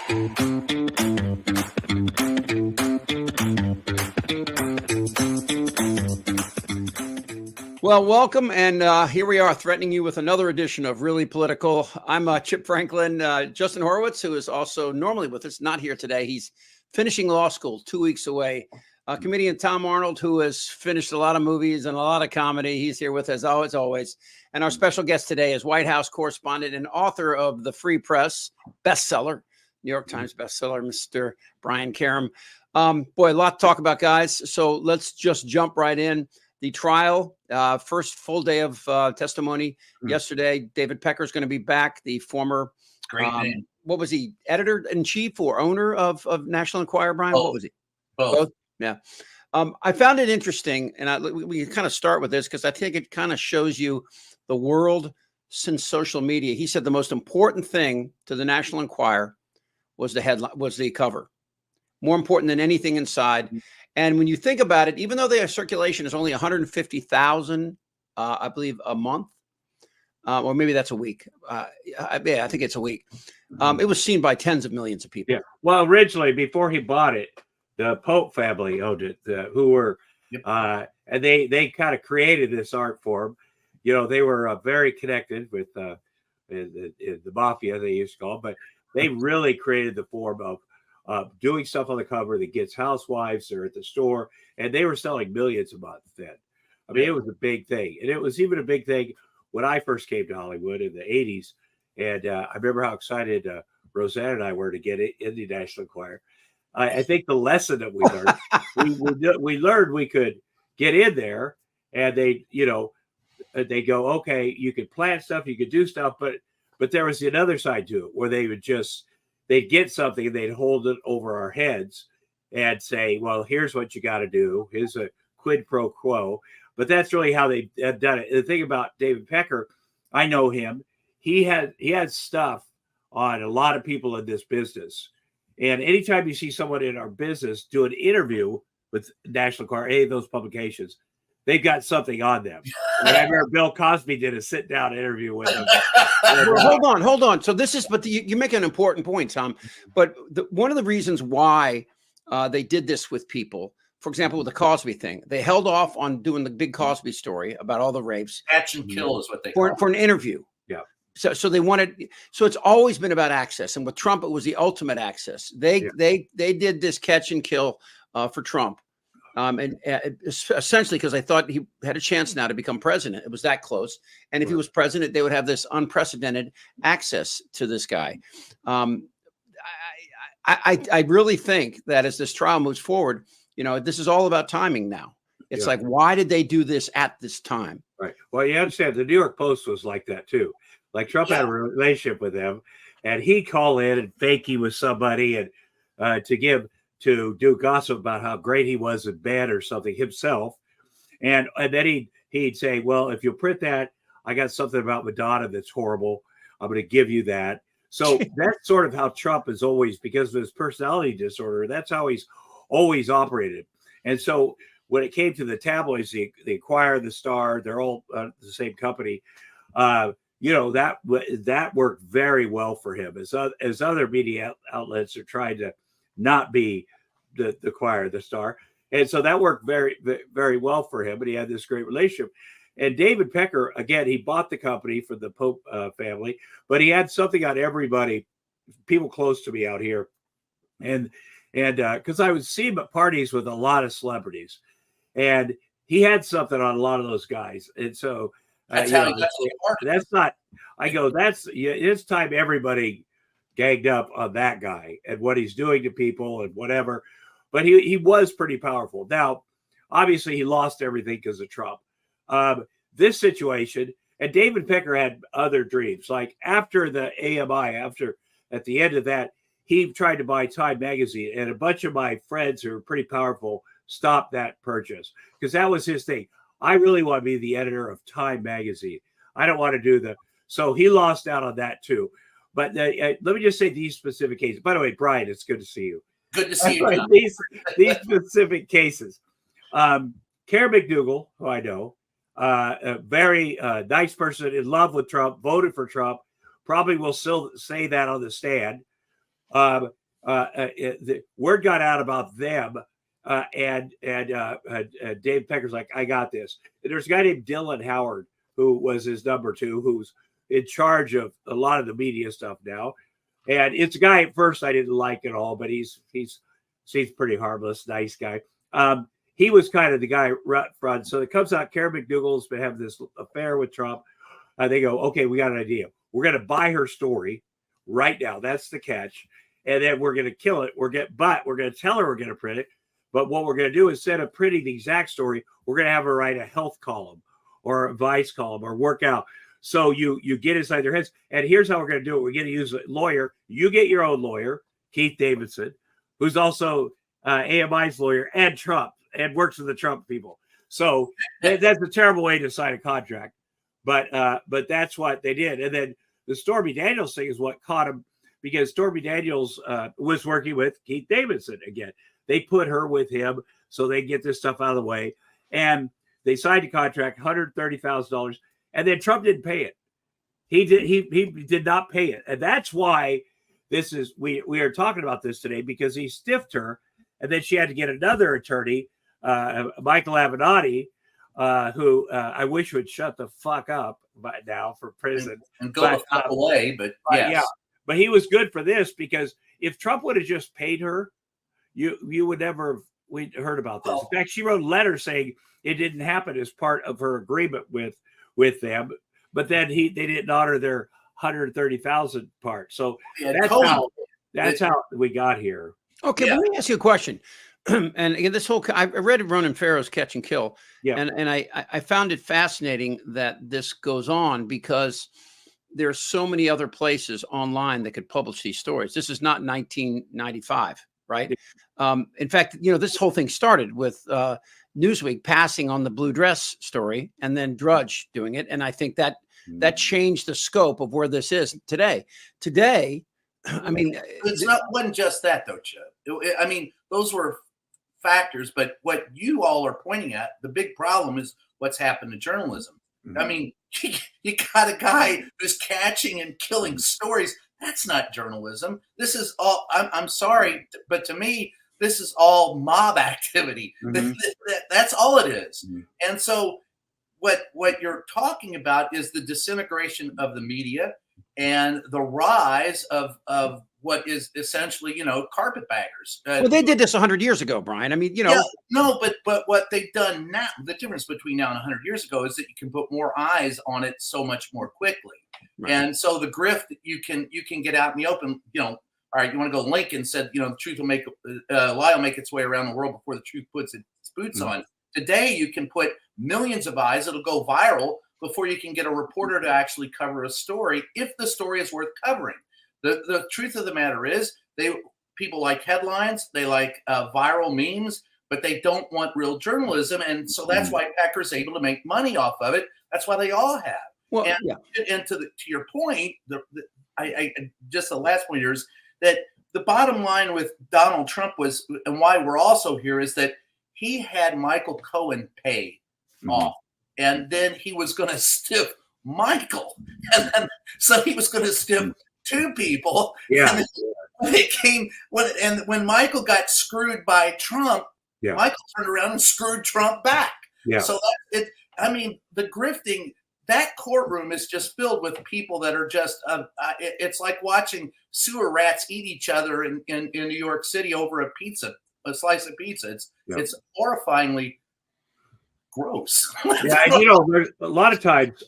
Well, welcome, and here we are threatening you with another edition of Really Political. I'm Chip Franklin. Justin Horowitz, who is also normally with us, not here today. He's finishing law school, 2 weeks away. Comedian Tom Arnold, who has finished a lot of movies and a lot of comedy. He's here with us always. And our special guest today is White House correspondent and author of The Free Press bestseller, New York Times bestseller, Mr. Brian Karem. Boy, a lot to talk about, guys. So let's just jump right in. The trial, first full day of testimony yesterday. David Pecker is going to be back. The former, what was he, editor-in-chief or owner of National Enquirer, Brian? Both. What was he? Both. Yeah. I found it interesting, and we kind of start with this because I think it kind of shows you the world since social media. He said the most important thing to the National Enquirer was the headline, was the cover, more important than anything inside. And when you think about it, even though their circulation is only 150,000, I believe, a month, or maybe that's a week. I think it's a week. It was seen by tens of millions of people. Yeah. Well, originally, before he bought it, the Pope family owned it, who were, and they kind of created this art form. You know, they were very connected with the mafia, they used to call it, but they really created the form of doing stuff on the cover that gets housewives or at the store, and they were selling millions a month then. I mean, it was a big thing, and it was even a big thing when I first came to Hollywood in the 80s. And I remember how excited Roseanne and I were to get it in the National Enquirer. I think the lesson that we learned, we learned we could get in there, and they go, okay, you could plant stuff, you could do stuff, but there was another side to it where they would they'd get something and they'd hold it over our heads and say, well, here's what you got to do. Here's a quid pro quo. But that's really how they have done it. The thing about David Pecker, I know him. He had stuff on a lot of people in this business. And anytime you see someone in our business do an interview with National Enquirer, any of those publications, they've got something on them. And I remember Bill Cosby did a sit-down interview with them. Well, hold on. So this is, but you make an important point, Tom. But one of the reasons why they did this with people, for example, with the Cosby thing, they held off on doing the big Cosby story about all the rapes. Catch and kill is what they call it. For an interview. Yeah. So they wanted. So it's always been about access, and with Trump, it was the ultimate access. They did this catch and kill for Trump. And essentially because I thought he had a chance now to become president. It was that close. And if he was president, they would have this unprecedented access to this guy. I really think that as this trial moves forward, this is all about timing now. It's like, why did they do this at this time? Right. Well, you understand the New York Post was like that too. Like Trump had a relationship with them, and he'd call in and fake he was somebody and to do gossip about how great he was in bed or something himself. And then he'd say, well, if you print that, I got something about Madonna that's horrible. I'm going to give you that. So that's sort of how Trump is always, because of his personality disorder, that's how he's always operated. And so when it came to the tabloids, the Enquirer, the Star, they're all the same company. That worked very well for him, as other media outlets are trying to not be the Enquirer, the Star. And so that worked very, very well for him. And he had this great relationship. And David Pecker, again, he bought the company for the Pope family, but he had something on everybody, people close to me out here. And because I would see him at parties with a lot of celebrities, and he had something on a lot of those guys. And so that's how he got so hard. That's not, I go, it's time everybody gagged up on that guy and what he's doing to people and whatever. But he was pretty powerful. Now, obviously, he lost everything because of Trump. This situation, and David Pecker had other dreams. Like after the AMI, at the end of that, he tried to buy Time magazine, and a bunch of my friends who are pretty powerful stopped that purchase because that was his thing. I really want to be the editor of Time magazine. I don't want to do so he lost out on that too. But let me just say these specific cases. By the way, Brian, it's good to see you. Good to see you. These specific cases. Karen McDougal, who I know, a very nice person, in love with Trump, voted for Trump, probably will still say that on the stand. The word got out about them, and Dave Pecker's like, I got this. And there's a guy named Dylan Howard who was his number two, who's in charge of a lot of the media stuff now. And it's a guy at first I didn't like at all, but he seems pretty harmless, nice guy. He was kind of the guy right front. So it comes out, Karen McDougal's been having this affair with Trump. They go, okay, we got an idea. We're going to buy her story right now. That's the catch. And then we're going to kill it. We're going to tell her we're going to print it. But what we're going to do, instead of printing the exact story, we're going to have her write a health column or advice column or workout. So you get inside their heads. And here's how we're going to do it. We're going to use a lawyer. You get your own lawyer, Keith Davidson, who's also AMI's lawyer and Trump and works with the Trump people. So that's a terrible way to sign a contract. But that's what they did. And then the Stormy Daniels thing is what caught him, because Stormy Daniels was working with Keith Davidson again. They put her with him so they get this stuff out of the way. And they signed a contract, $130,000. And then Trump didn't pay it. He did not pay it. And that's why we are talking about this today, because he stiffed her. And then she had to get another attorney, Michael Avenatti, who I wish would shut the fuck up by now for prison. And go the fuck away, but yes. Yeah. But he was good for this, because if Trump would have just paid her, you would never have heard about this. In fact, she wrote a letter saying it didn't happen as part of her agreement with them. But then they didn't honor their $130,000 part. So that's how we got here. Okay, let me ask you a question. And again, I read Ronan Farrow's Catch and Kill, and I found it fascinating that this goes on, because there are so many other places online that could publish these stories. This is not 1995, right? In fact, this whole thing started with Newsweek passing on the blue dress story, and then Drudge doing it, and I think that changed the scope of where this is today. Today, I mean, wasn't just that though, Chip. I mean, those were factors, but what you all are pointing at, the big problem is what's happened to journalism. Mm-hmm. I mean, you got a guy who's catching and killing stories. That's not journalism. This is all, I'm sorry, but to me, this is all mob activity. Mm-hmm. That's all it is. Mm-hmm. And so what you're talking about is the disintegration of the media and the rise of what is essentially, carpetbaggers. Well, they did this 100 years ago, Brian. I mean, no, but what they've done now, the difference between now and 100 years ago is that you can put more eyes on it so much more quickly. Right. And so the grift, you can get out in the open, all right, you want to go, Lincoln said, the truth will lie will make its way around the world before the truth puts its boots on. Today, you can put millions of eyes. It'll go viral before you can get a reporter to actually cover a story, if the story is worth covering. The truth of the matter is, people like headlines, they like viral memes, but they don't want real journalism, and so that's why Pecker's able to make money off of it. That's why they all have. Well, and to your point, just the last point here is that the bottom line with Donald Trump was, and why we're also here, is that he had Michael Cohen pay off, and then he was going to stiff Michael, and then so he was going to stiff two people. Yeah. And when Michael got screwed by Trump, Michael turned around and screwed Trump back. Yeah. So the grifting, that courtroom is just filled with people that are just, it's like watching sewer rats eat each other in New York City over a slice of pizza. It's horrifyingly gross. Yeah. And, there's a lot of times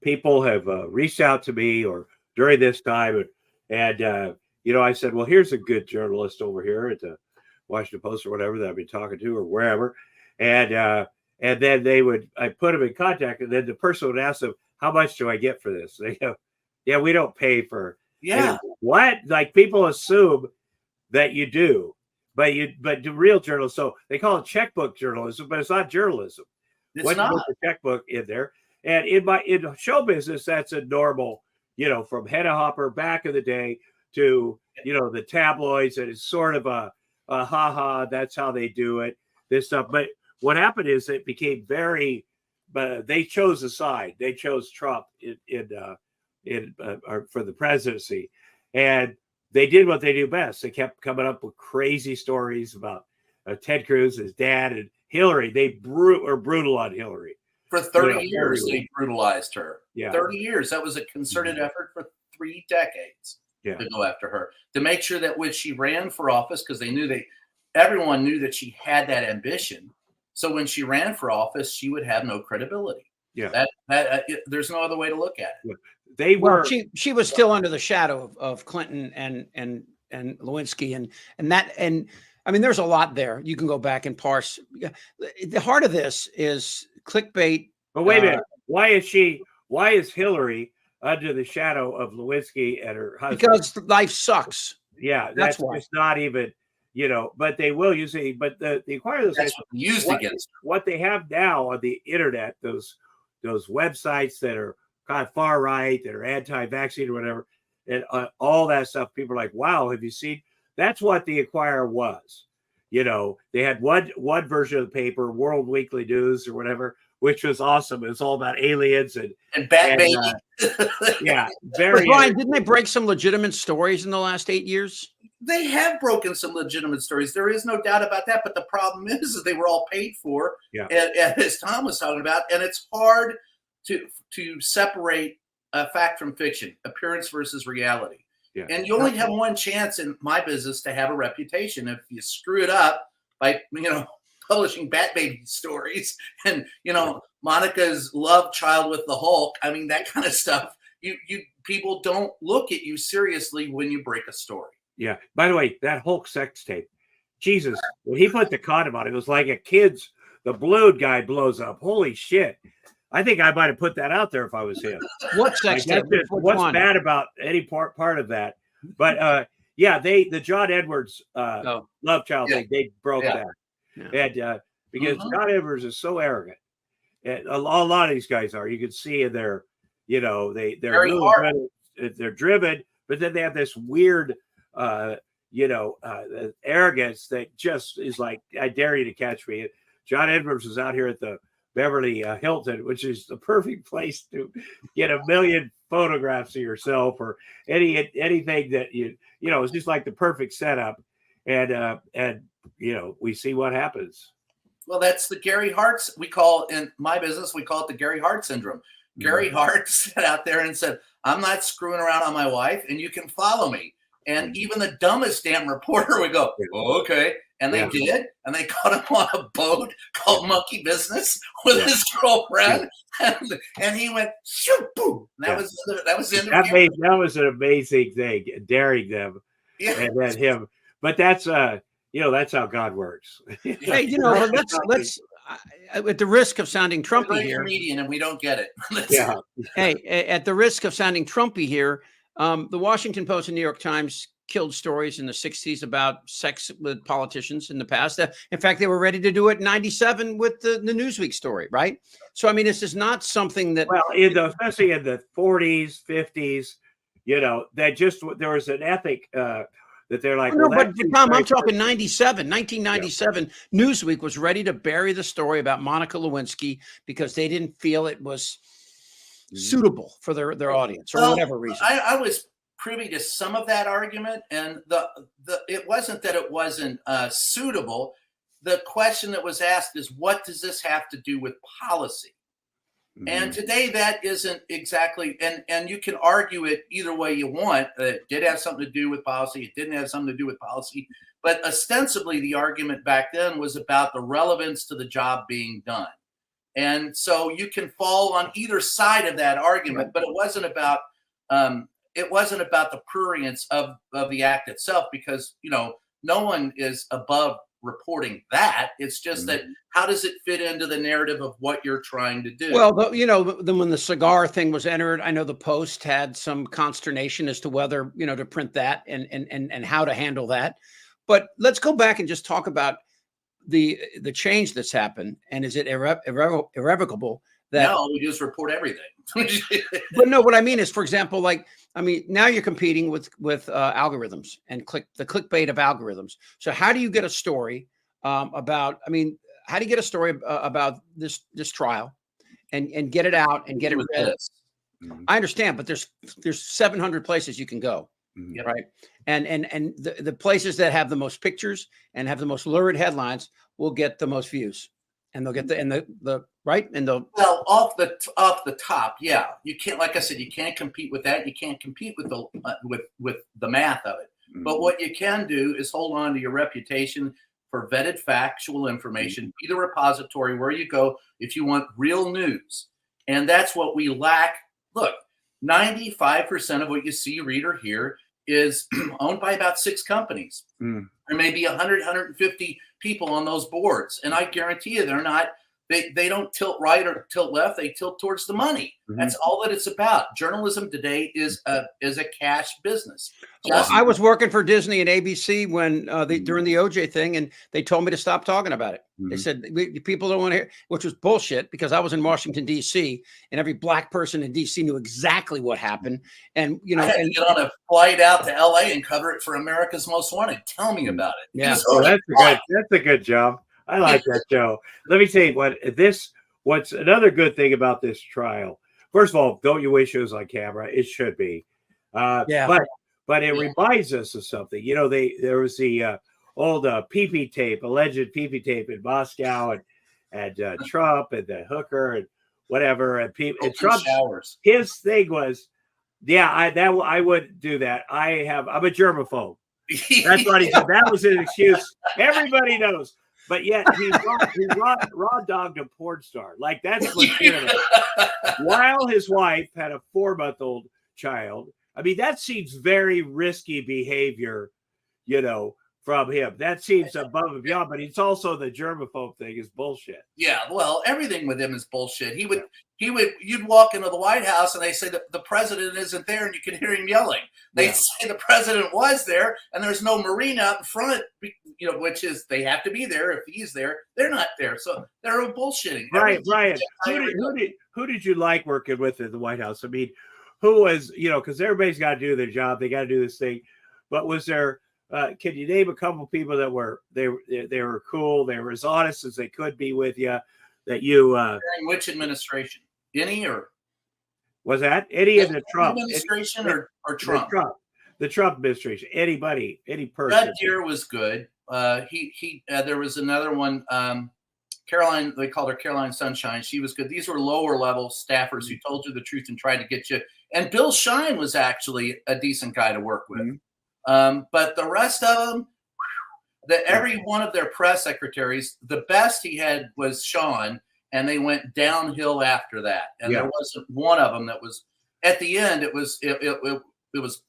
people have reached out to me or during this time, and I said, well, here's a good journalist over here at the Washington Post or whatever that I've been talking to or wherever, and then I put them in contact, and then the person would ask them, how much do I get for this? They go, yeah, we don't pay for. Yeah. What? Like, people assume that you do, but the real journalists, so they call it checkbook journalism, but it's not journalism. It's not. Put the checkbook in there, and in show business, that's a normal. From Hedda Hopper back in the day to, the tabloids, and it's sort of a ha-ha, that's how they do it, this stuff. But what happened is it became they chose a side. They chose Trump for the presidency. And they did what they do best. They kept coming up with crazy stories about Ted Cruz, his dad, and Hillary. They were brutal on Hillary. For 30 years, they brutalized her. Yeah. 30 years. That was a concerted effort for 3 decades to go after her, to make sure that when she ran for office, because everyone knew that she had that ambition. So when she ran for office, she would have no credibility. Yeah. There's no other way to look at it. Yeah. She was still under the shadow of Clinton and Lewinsky and I mean, there's a lot there. You can go back and parse. The heart of this is clickbait. But wait a minute. Why is Hillary under the shadow of Lewinsky and her husband? Because life sucks. Yeah, that's why. Just not even, but they will use it. But the Enquirer, that's what used against her. What they have now on the internet, those websites that are kind of far right, that are anti-vaccine or whatever, and all that stuff. People are like, wow, have you seen? That's what the Enquirer was. They had one version of the paper, World Weekly News or whatever, which was awesome. It was all about aliens and Bat Baby. Yeah, very. But Brian, didn't they break some legitimate stories in the last 8 years? They have broken some legitimate stories. There is no doubt about that. But the problem is that they were all paid for, as Tom was talking about, and it's hard to separate fact from fiction, appearance versus reality. Yeah. And you only have one chance in my business to have a reputation. If you screw it up by, publishing Bat Baby stories and, Monica's love child with the Hulk, I mean, that kind of stuff, people don't look at you seriously when you break a story. Yeah. By the way, that Hulk sex tape, Jesus, when he put the condom on, it was like the balloon guy blows up. Holy shit. I think I might have put that out there if I was him. What sex tape? What's bad about any part of that? But the John Edwards love child thing, they broke that. Yeah. And because John Edwards is so arrogant, and a lot of these guys are. You can see in their, they're really they're driven, but then they have this weird, arrogance that just is like, I dare you to catch me. John Edwards was out here at the Beverly Hilton, which is the perfect place to get a million photographs of yourself or anything that it's just like the perfect setup. And we see what happens. Well, that's the Gary Hart. In my business, we call it the Gary Hart syndrome. Gary Hart sat out there and said, I'm not screwing around on my wife and you can follow me. And even the dumbest damn reporter would go, oh, okay. And they did. And they caught him on a boat called Monkey Business with his girlfriend. And he went, shoot, boom. That was the end of it. That was an amazing thing, daring them. Yeah. And then him. But that's how God works. Hey, let's at the risk of sounding Trumpy here. Comedian and we don't get it. Hey, at the risk of sounding Trumpy here, the Washington Post and New York Times killed stories in the 60s about sex with politicians in the past. In fact, they were ready to do it in 97 with the Newsweek story, right? So, I mean, this is not something that... Well, especially in the 40s, 50s, there was an ethic that they're like... No, but Tom, I'm talking 1997. Newsweek was ready to bury the story about Monica Lewinsky because they didn't feel it was suitable for their audience or whatever reason. I was privy to some of that argument, and it wasn't that it wasn't suitable. The question that was asked is, what does this have to do with policy? And today that isn't exactly, and you can argue it either way you want. It did have something to do with policy. It didn't have something to do with policy. But ostensibly the argument back then was about the relevance to the job being done. And so you can fall on either side of that argument, but it wasn't about the prurience of the act itself, because no one is above reporting that. It's just that how does it fit into the narrative of what you're trying to do? Well, then when the cigar thing was entered, I know the Post had some consternation as to whether to print that and how to handle that. But let's go back and just talk about the change that's happened, and is it irrevocable? No, we just report everything. But no, what I mean is, for example, now you're competing with algorithms and the clickbait of algorithms. So how do you get a story about this trial and get it out and get it read? I understand, but there's 700 places you can go. Yep. right? And the places that have the most pictures and have the most lurid headlines will get the most views, and they'll get the right, and they'll Well, off the top, yeah. You can't, like I said, you can't compete with that. You can't compete with the with the math of it. But what you can do is hold on to your reputation for vetted factual information. Be the repository where you go if you want real news. And that's what we lack. Look, 95% of what you see, read, or hear is owned by about 6 companies. There may be 100, 150 people on those boards. And I guarantee you they're not, they don't tilt right or tilt left. They tilt towards the money. That's all that it's about. Journalism today is a cash business. Well, I was working for Disney and ABC when during the OJ thing, and they told me to stop talking about it. They said people don't want to hear, which was bullshit because I was in Washington D.C. and every black person in D.C. knew exactly what happened. And I had to get on a flight out to L.A. and cover it for America's Most Wanted. Tell me about it. Yeah, that's a good job. I like that show. Let me tell you what's another good thing about this trial. First of all, don't you wish it was on camera? It should be. But it reminds us of something. You know, there was the old PP tape, alleged PP tape in Moscow, and Trump and the hooker and whatever, and Trump. His thing was, I wouldn't do that. I'm a germaphobe. That's what he said. That was his excuse. Everybody knows. But yet he raw dogged a porn star. Like, that's legitimate. While his wife had a 4-month-old child. I mean, that seems very risky behavior, from him. That seems above and beyond, but it's also the germaphobe thing is bullshit. Yeah, well, everything with him is bullshit. You'd walk into the White House and they say that the president isn't there, and you can hear him yelling. They say the president was there, and there's no Marine out in front, which is they have to be there. If he's there, they're not there, so they're bullshitting. Right, Brian. Who did you like working with in the White House? I mean, who was because everybody's got to do their job, they got to do this thing, but was there? Can you name a couple of people that were cool? They were as honest as they could be with you. That you during which administration? Any or was that any of the Trump administration or Trump? The Trump administration. Anybody, any person. Red Deer was good. There was another one. Caroline, they called her Caroline Sunshine. She was good. These were lower level staffers who told you the truth and tried to get you. And Bill Shine was actually a decent guy to work with. But the rest of them, every one of their press secretaries, the best he had was Sean, and they went downhill after that. And there wasn't one of them that was at the end. It was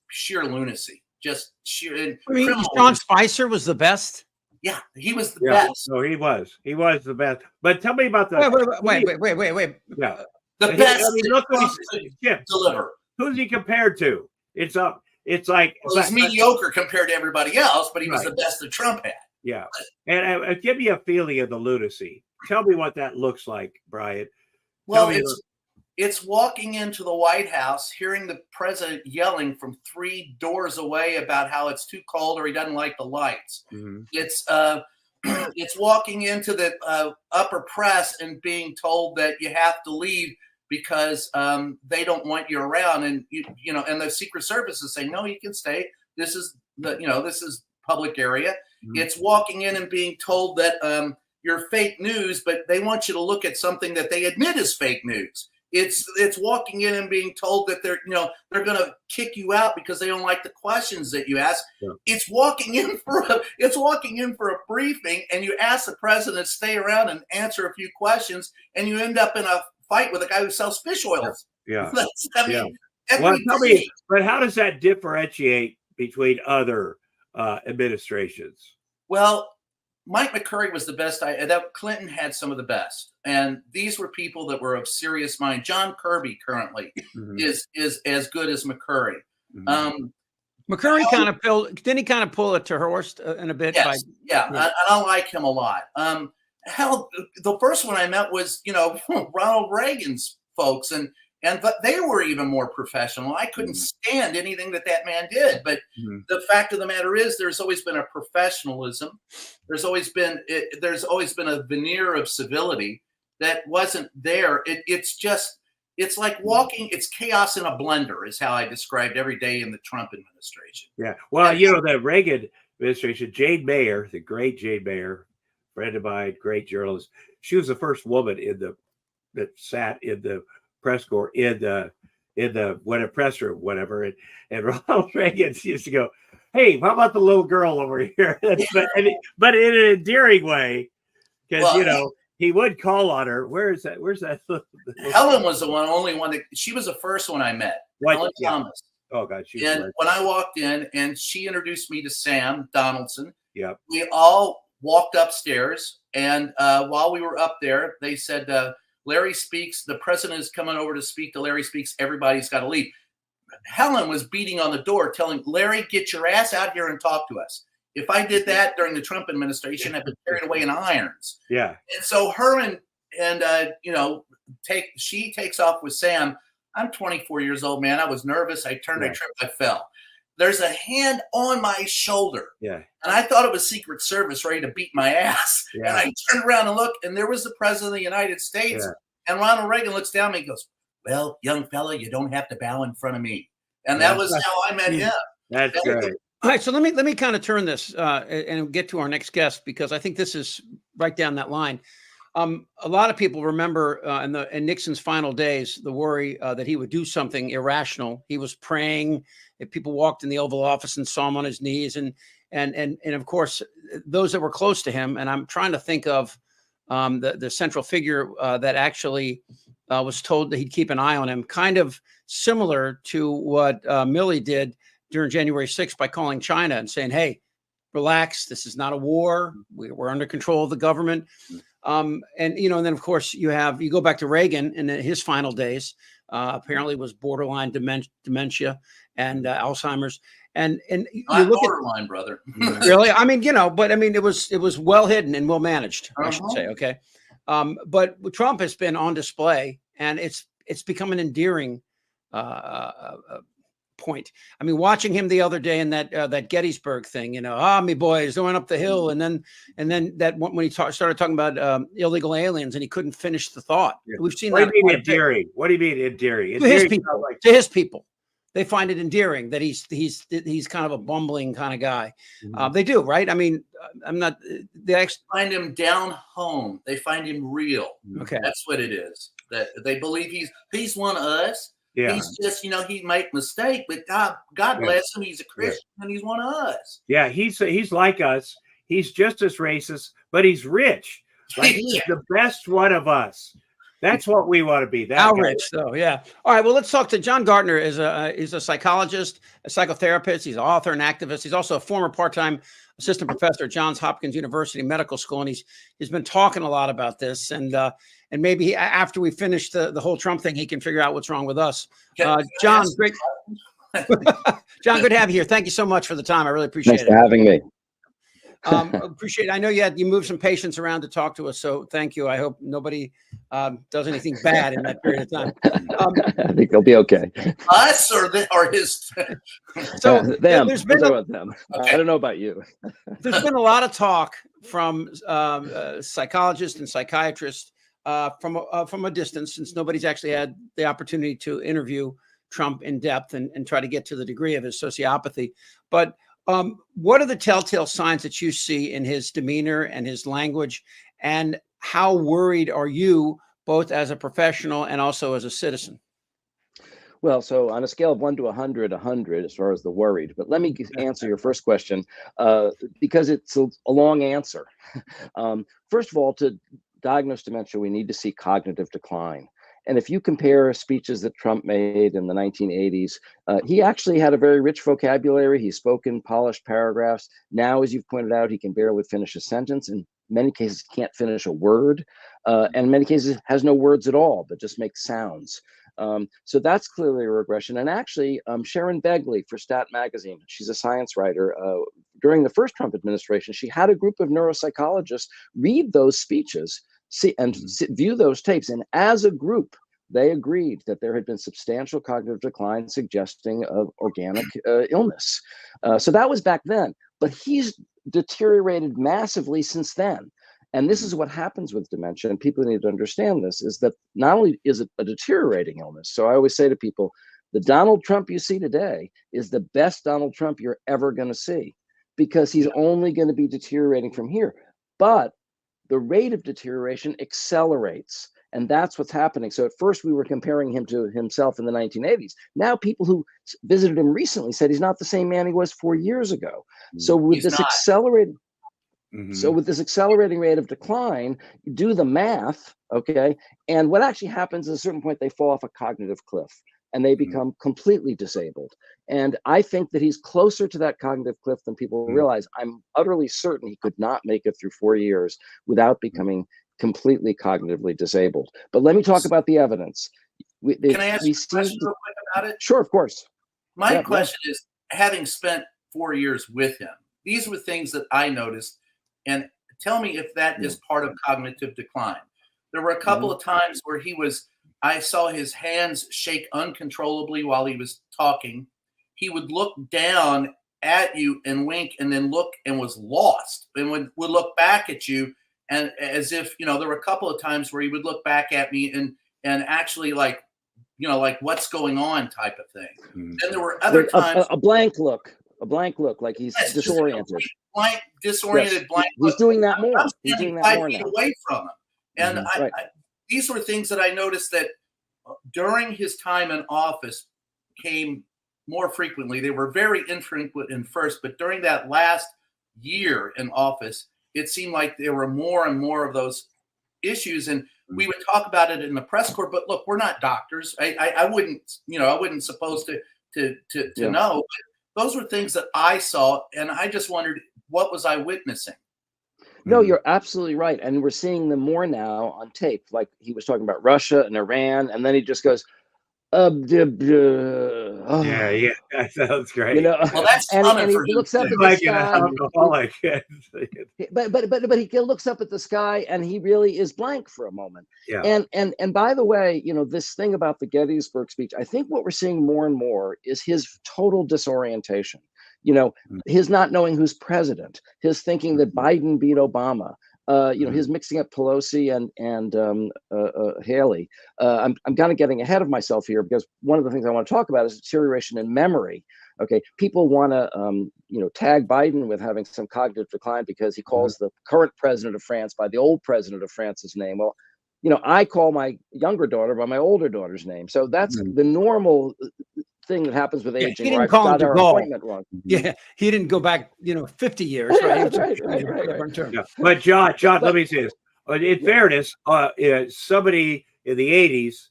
sheer lunacy, just sheer. I mean, Sean Spicer was the best. Yeah, he was the best. No, he was the best. But tell me about the wait. Yeah, the best. Look what he's deliver. Who's he compared to? It's up. It's like he's mediocre compared to everybody else, but he was the best that Trump had. Yeah, and give me a feeling of the lunacy. Tell me what that looks like, Brian. Well, it's walking into the White House, hearing the president yelling from 3 doors away about how it's too cold or he doesn't like the lights. It's walking into the upper press and being told that you have to leave because they don't want you around, and and the Secret Service is saying, no, you can stay. This is this is public area. It's walking in and being told that you're fake news, but they want you to look at something that they admit is fake news. It's walking in and being told that they're going to kick you out because they don't like the questions that you ask. Yeah. It's walking in for a briefing, and you ask the president to stay around and answer a few questions, and you end up in a fight with a guy who sells fish oils. Yeah. Well, tell me, but how does that differentiate between other administrations? Well, Mike McCurry was the best. Clinton had some of the best, and these were people that were of serious mind. John Kirby currently is as good as McCurry. McCurry didn't he kind of pull it to Horst in a bit? Yes, I like him a lot. Hell, the first one I met was Ronald Reagan's folks, and they were even more professional. I couldn't stand anything that man did. But the fact of the matter is, there's always been a professionalism. There's always been a veneer of civility that wasn't there. It's just It's like walking. It's chaos in a blender, is how I described every day in the Trump administration. Yeah. Well, you know, the Reagan administration, Jane Mayer, the great Jane Mayer, friend of mine, great journalist. She was the first woman that sat in the press corps in the press room, whatever. And Ronald Reagan used to go, "Hey, how about the little girl over here?" but in an endearing way, because you know, he would call on her. Where's that? Helen was the only one that she was the first one I met. Helen Thomas. Oh God, and when I walked in, and she introduced me to Sam Donaldson. Yeah. We all walked upstairs, and while we were up there, they said, "Larry Speaks. The president is coming over to speak to Larry Speaks. Everybody's got to leave." Helen was beating on the door, telling Larry, "Get your ass out here and talk to us." If I did that during the Trump administration, I'd been carried away in irons. Yeah. And so her and you know, she takes off with Sam. I'm 24 years old, man. I was nervous. I turned, I tripped, I fell. There's a hand on my shoulder. Yeah. And I thought it was Secret Service ready to beat my ass. Yeah. And I turned around and looked, and there was the president of the United States. Yeah. And Ronald Reagan looks down at me and goes, "Well, young fella, you don't have to bow in front of me." And that was how I met him. That's great. All right, so let me kind of turn this and get to our next guest, because I think this is right down that line. A lot of people remember in Nixon's final days the worry that he would do something irrational. He was praying. If people walked in the Oval Office and saw him on his knees, and of course those that were close to him. And I'm trying to think of the central figure that actually was told that he'd keep an eye on him, kind of similar to what Milley did during January 6th by calling China and saying, "Hey, relax. This is not a war. We're under control of the government." And you know, and then of course you go back to Reagan, and his final days apparently was borderline dementia and Alzheimer's. And you not look borderline, brother. Really, I mean, you know, but I mean, it was well hidden and well managed, I should say. Okay, but Trump has been on display, and it's become an endearing point. I mean, watching him the other day in that Gettysburg thing, you know, me boys going up the hill, and then that when he started talking about illegal aliens, and he couldn't finish the thought. Yeah. We've seen that. What do you mean endearing? What do you mean endearing? To his people, to his people, they find it endearing that he's kind of a bumbling kind of guy. Mm-hmm. They do, right? I mean, I'm not. They actually find him down home. They find him real. Okay, that's what it is. That they believe he's one of us. Yeah. He's just, you know, he might mistake, but God bless him. He's a Christian and he's one of us. Yeah, he's like us. He's just as racist, but he's rich. Like he's the best one of us. That's what we want to be. How rich, though? Yeah. All right. Well, let's talk to John Gartner. Is a psychologist, a psychotherapist. He's an author and activist. He's also a former part-time assistant professor at Johns Hopkins University Medical School, and he's been talking a lot about this. And maybe after we finish the whole Trump thing, he can figure out what's wrong with us. John, great. John, good to have you here. Thank you so much for the time. I really appreciate it. Thanks for having me. Appreciate it. I know you moved some patients around to talk to us, so thank you. I hope nobody does anything bad in that period of time. I think they'll be okay. Us or his? So them. There's been them. Okay. I don't know about you. There's been a lot of talk from psychologists and psychiatrists from a distance, since nobody's actually had the opportunity to interview Trump in depth and try to get to the degree of his sociopathy. But what are the telltale signs that you see in his demeanor and his language, and how worried are you, both as a professional and also as a citizen? Well, so on a scale of 1 to 100, 100 as far as the worried. But let me answer your first question because it's a long answer. First of all, to diagnose dementia, we need to see cognitive decline. And if you compare speeches that Trump made in the 1980s, he actually had a very rich vocabulary. He spoke in polished paragraphs. Now, as you've pointed out, he can barely finish a sentence. In many cases, can't finish a word. And in many cases, has no words at all, but just makes sounds. So that's clearly a regression. And actually, Sharon Begley for Stat Magazine, she's a science writer. During the first Trump administration, she had a group of neuropsychologists read those speeches, view those tapes. And as a group, they agreed that there had been substantial cognitive decline suggesting of organic illness. So that was back then. But he's deteriorated massively since then. And this is what happens with dementia, and people need to understand this, is that not only is it a deteriorating illness, so I always say to people, the Donald Trump you see today is the best Donald Trump you're ever going to see, because he's only going to be deteriorating from here. But the rate of deterioration accelerates, and that's what's happening. So at first we were comparing him to himself in the 1980s. Now people who visited him recently said he's not the same man he was 4 years ago. So with He's this not. accelerated Mhm. So with this accelerating rate of decline, you do the math, okay? And what actually happens at a certain point, they fall off a cognitive cliff and they become completely disabled. And I think that he's closer to that cognitive cliff than people realize. I'm utterly certain he could not make it through 4 years without becoming completely cognitively disabled. But let me talk about the evidence. Can I ask you a question real quick about it? Sure, of course. My question is, having spent 4 years with him, these were things that I noticed, and tell me if that is part of cognitive decline. There were a couple of times where I saw his hands shake uncontrollably while he was talking. He would look down at you and wink and then look and was lost and would look back at you, and as if, there were a couple of times where he would look back at me and actually like what's going on type of thing. Then there were other times a blank look, like he's disoriented. Disoriented blank look. He's doing that more. I'm He's standing doing that 5 more feet now. away from him. And these were things that I noticed that during his time in office came more frequently. They were very infrequent in first, but during that last year in office, it seemed like there were more and more of those issues. And we would talk about it in the press corps, but look, we're not doctors. I wouldn't supposed to know. But those were things that I saw, and I just wondered, what was I witnessing? No, you're absolutely right. And we're seeing them more now on tape. Like he was talking about Russia and Iran, and then he just goes, yeah, that sounds great. Well, that's and he for him. looks up at the Like sky. an alcoholic. But he looks up at the sky and he really is blank for a moment. Yeah. And by the way, this thing about the Gettysburg speech, I think what we're seeing more and more is his total disorientation. His not knowing who's president, his thinking that Biden beat Obama, his mixing up Pelosi and Haley. I'm kind of getting ahead of myself here, because one of the things I want to talk about is deterioration in memory. Okay, people want to tag Biden with having some cognitive decline because he calls the current president of France by the old president of France's name. Well, I call my younger daughter by my older daughter's name. So that's the normal thing that happens with aging. He didn't where I call him got our de Gaulle. appointment wrong. Yeah, he didn't go back, 50 years, right? Right. Yeah. But John, let me say this. In fairness, somebody in the 80s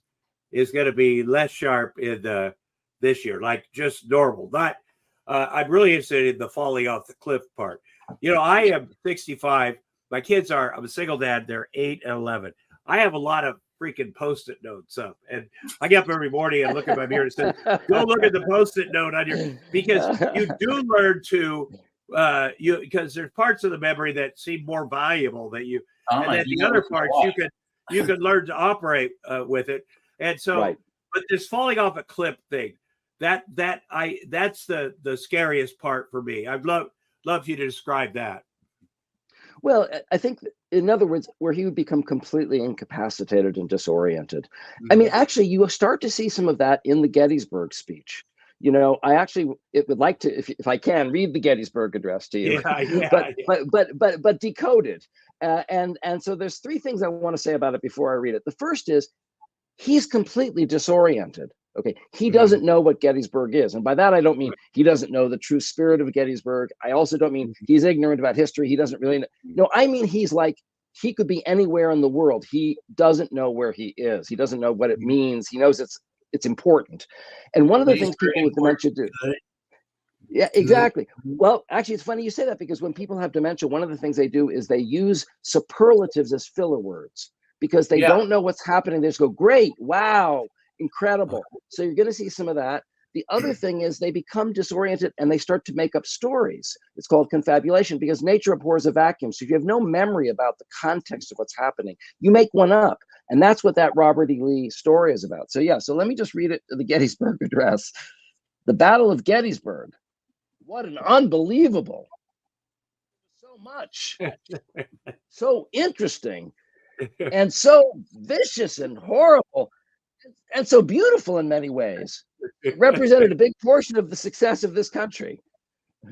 is going to be less sharp in this year, like just normal. Not. I'm really interested in the falling off the cliff part. I am 65. My kids I'm a single dad. They're 8 and 11. I have a lot of freaking Post-it notes up, and I get up every morning and look at my mirror and say, "Go look at the Post-it note on your," because you do learn to because there's parts of the memory that seem more valuable that you, and then the other parts you could learn to operate with it. And so, but this falling off a cliff thing, that's the scariest part for me. I'd love you to describe that. Well, I think, in other words, where he would become completely incapacitated and disoriented. I mean, actually, you start to see some of that in the Gettysburg speech. I actually would like to, if I can, read the Gettysburg Address to you, but decoded. And so there's 3 things I want to say about it before I read it. The first is he's completely disoriented. Okay, he doesn't know what Gettysburg is. And by that, I don't mean he doesn't know the true spirit of Gettysburg. I also don't mean he's ignorant about history. He doesn't really know. No, I mean, he's like, he could be anywhere in the world. He doesn't know where he is. He doesn't know what it means. He knows it's important. And one of the things people with dementia do. Yeah, exactly. Well, actually, it's funny you say that, because when people have dementia, one of the things they do is they use superlatives as filler words, because they don't know what's happening. They just go, great, wow, incredible. So you're going to see some of that. The other thing is they become disoriented and they start to make up stories. It's called confabulation, because nature abhors a vacuum. So if you have no memory about the context of what's happening, you make one up. And that's what that Robert E. Lee story is about. So so let me just read it, the Gettysburg Address. The Battle of Gettysburg. What an unbelievable. So much, so interesting, and so vicious and horrible, and so beautiful in many ways. It represented a big portion of the success of this country.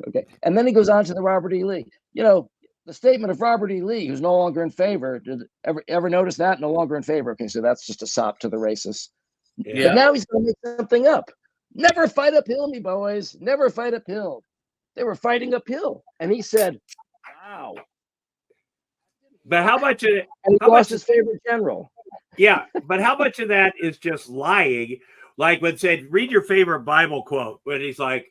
Okay, and then he goes on to the Robert E. Lee. The statement of Robert E. Lee, who's no longer in favor. Did ever notice that? No longer in favor. Okay, so that's just a sop to the racists. Yeah. But now he's going to make something up. Never fight uphill, me boys. Never fight uphill. They were fighting uphill, and he said, "Wow." But how much of it? And he lost his favorite general. Yeah, but how much of that is just lying? Like when said, read your favorite Bible quote. When he's like,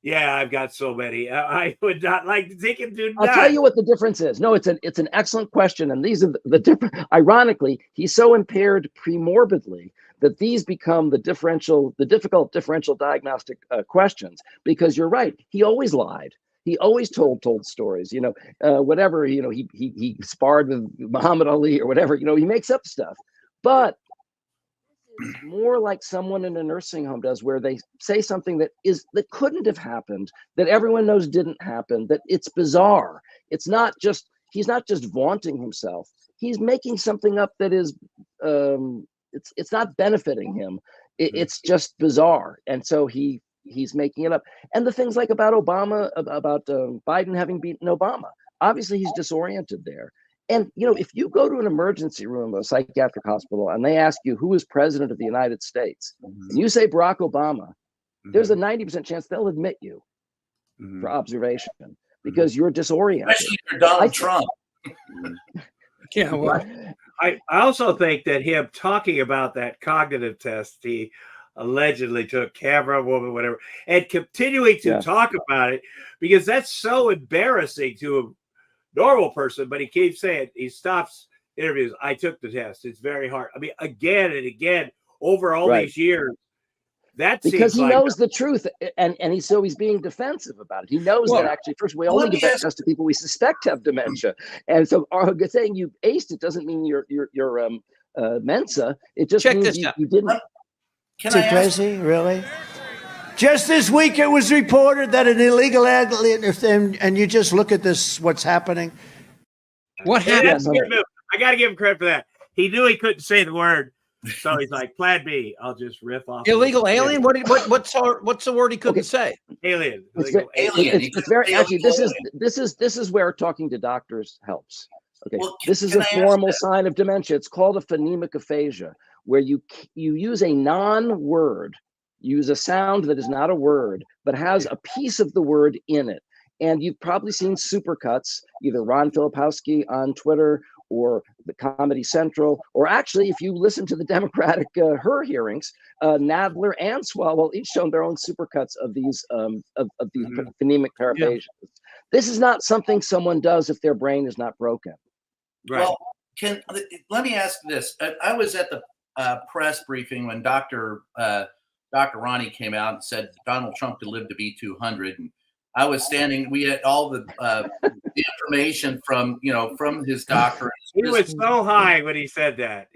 "Yeah, I've got so many. I would not like to take him to." I'll tell you what the difference is. No, it's an excellent question, and these are the different. Ironically, he's so impaired premorbidly that these become the difficult differential diagnostic questions. Because you're right, he always lied. He always told stories. Whatever. He sparred with Muhammad Ali or whatever. He makes up stuff, but it's more like someone in a nursing home does, where they say something that couldn't have happened, that everyone knows didn't happen, that it's bizarre. He's not just vaunting himself. He's making something up that is it's not benefiting him. It's just bizarre, and so he's making it up. And the things like about Obama, about Biden having beaten Obama, obviously he's disoriented there. And, if you go to an emergency room of a psychiatric hospital and they ask you who is president of the United States, and you say Barack Obama, there's a 90% chance they'll admit you for observation, because you're disoriented. Especially for Donald Trump. Yeah, well, I also think that him talking about that cognitive test he allegedly took, camera woman, whatever, and continuing to talk about it, because that's so embarrassing to a normal person. But he keeps saying, he stops interviews, "I took the test. It's very hard." I mean, again and again over all these years. That because he like knows the truth, and he's being defensive about it. He knows that actually, first, we only give test to people we suspect have dementia, and so saying you aced it doesn't mean you're Mensa. It just means you didn't. Is it crazy, really? Just this week, it was reported that an illegal alien, and you just look at this, what's happening. What happened? I got to give him credit for that. He knew he couldn't say the word, so he's like, "Plan B. I'll just riff off." Illegal alien? What's the word he couldn't say? Alien. Alien. It's very actually. This is where talking to doctors helps. Okay, well, this is a formal sign of dementia. It's called a phonemic aphasia, where you use a non-word, use a sound that is not a word, but has a piece of the word in it. And you've probably seen supercuts, either Ron Filipowski on Twitter or the Comedy Central, or actually, if you listen to the Democratic her hearings, Nadler and Swalwell each shown their own supercuts of these phonemic paraphasias. This is not something someone does if their brain is not broken. Right. Well, let me ask this. I was at the press briefing when Dr. Ronnie came out and said Donald Trump could live to be 200, and I was standing. We had all the information from his doctor. He was so high when he said that.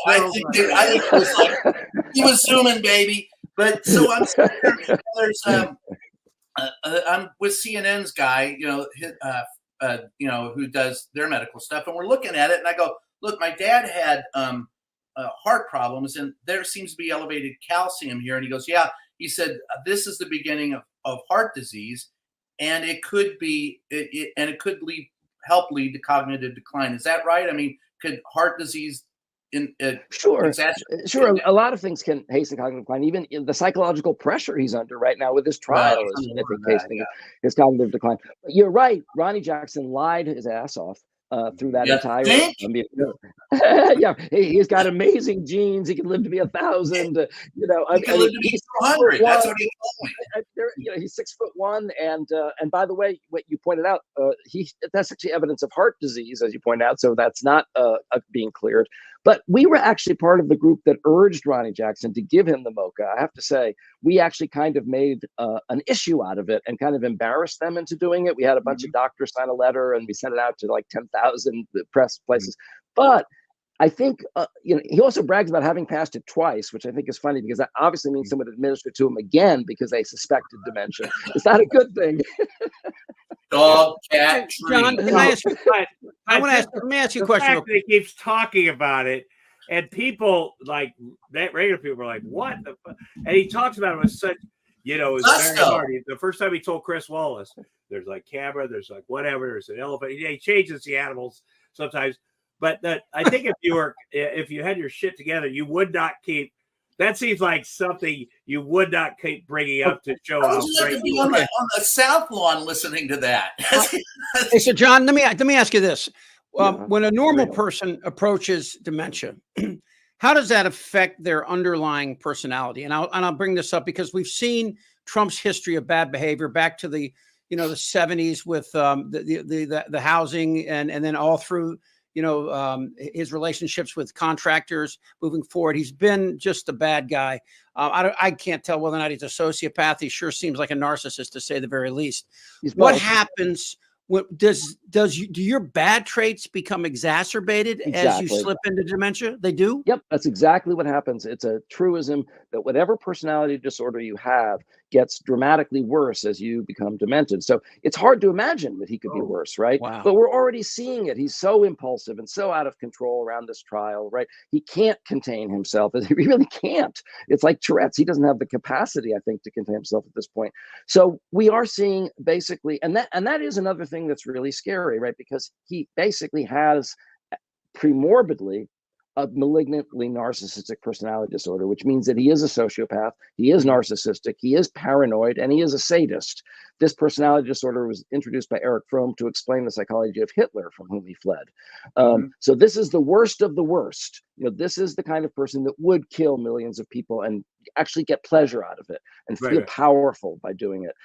I think it was like he was zooming, baby. But so I'm sitting there, there's I'm with CNN's guy, who does their medical stuff, and we're looking at it, and I go, "Look, my dad had heart problems, and there seems to be elevated calcium here." And he goes, "Yeah." He said, "This is the beginning of heart disease, and it could be, it could help lead to cognitive decline." Is that right? I mean, could heart disease Sure. A lot of things can hasten cognitive decline. Even in the psychological pressure he's under right now with his trial is hastening his cognitive decline. But you're right. Ronnie Jackson lied his ass off through that entire. He's got amazing genes. He can live to be 1,000. He can live to be 200. That's what he told me. He's 6'1", and by the way, what you pointed out, that's actually evidence of heart disease, as you pointed out. So that's not being cleared. But we were actually part of the group that urged Ronnie Jackson to give him the MOCA. I have to say, we actually kind of made an issue out of it and kind of embarrassed them into doing it. We had a bunch of doctors sign a letter, and we sent it out to like 10,000 press places. But I think, he also brags about having passed it twice, which I think is funny because that obviously means someone administered to him again because they suspected dementia. Is that a good thing? Dog, cat, tree. John, can I ask you? Let me ask you a question. Fact that he keeps talking about it, and people like that, regular people are like, "What the fuck?" And he talks about it with such, it's very hard. The first time he told Chris Wallace, "There's like camera, there's like whatever, there's an elephant." He changes the animals sometimes, but I think if you had your shit together, you would not keep. That seems like something you would not keep bringing up to show how great you on the South Lawn listening to that. Hey, so John, let me ask you this: when a normal person approaches dementia, how does that affect their underlying personality? And I'll bring this up because we've seen Trump's history of bad behavior back to the 70s with the housing and then all through his relationships with contractors moving forward. He's been just a bad guy. I can't tell whether or not he's a sociopath. He sure seems like a narcissist, to say the very least. What happens? Do your bad traits become exacerbated as you slip into dementia? They do? Yep, that's exactly what happens. It's a truism that whatever personality disorder you have gets dramatically worse as you become demented. So it's hard to imagine that he could be worse, right? Wow. But we're already seeing it. He's so impulsive and so out of control around this trial, right? He can't contain himself. He really can't. It's like Tourette's. He doesn't have the capacity, I think, to contain himself at this point. So we are seeing basically, and that is another thing that's really scary, right? Because he basically has premorbidly a malignantly narcissistic personality disorder, which means that he is a sociopath, he is narcissistic, he is paranoid, and he is a sadist. This personality disorder was introduced by Eric Fromm to explain the psychology of Hitler, from whom he fled. So this is the worst of the worst. This is the kind of person that would kill millions of people and actually get pleasure out of it and feel powerful by doing it.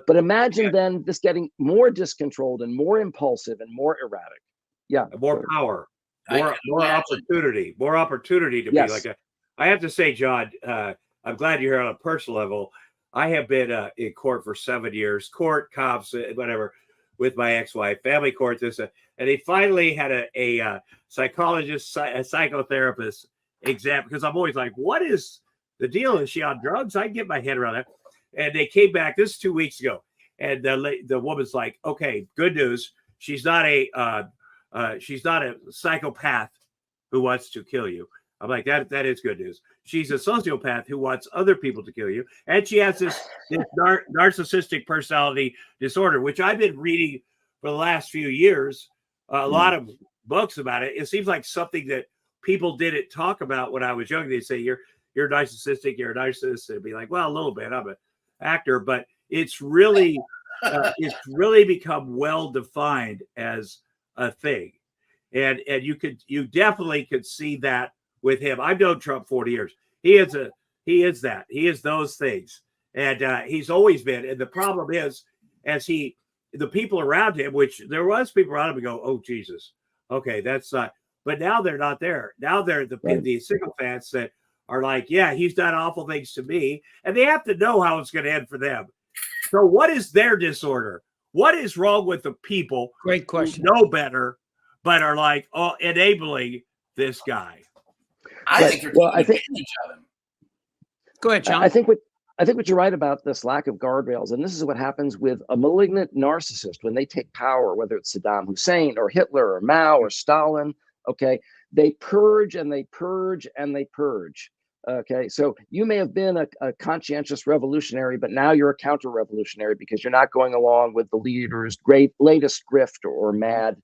But imagine then this getting more discontrolled and more impulsive and more erratic. Yeah. More power. More opportunity to be like that. I have to say, John, I'm glad you're here on a personal level. I have been in court for 7 years, cops, whatever, with my ex-wife, family court, and they finally had a psychologist, a psychotherapist exam, because I'm always like, what is the deal? Is she on drugs? I can get my head around that. And they came back, this is 2 weeks ago, and the woman's like, okay, good news. She's not a psychopath who wants to kill you. I'm like, that is good news. She's a sociopath who wants other people to kill you. And she has this narcissistic personality disorder, which I've been reading for the last few years, a lot of books about it. It seems like something that people didn't talk about when I was young. They'd say, you're narcissistic, you're a narcissist. It'd be like, well, a little bit, I'm an actor, but it's really become well-defined as a thing. And you definitely could see that with him. I've known Trump 40 years. He is those things. And he's always been. And the problem is, the people around him, which there was people around him who go, oh, Jesus, okay, that's not, but now they're not there. Now they're the sycophants that are like, yeah, he's done awful things to me. And they have to know how it's going to end for them. So what is their disorder? What is wrong with the people Great question. who know better, but are like enabling this guy? I think they're taking advantage of him. Go ahead, John. I think what you're right about, this lack of guardrails, and this is what happens with a malignant narcissist when they take power, whether it's Saddam Hussein or Hitler or Mao or Stalin. Okay, they purge and they purge and they purge. Okay, so you may have been a conscientious revolutionary, but now you're a counter-revolutionary because you're not going along with the leader's latest grift or mad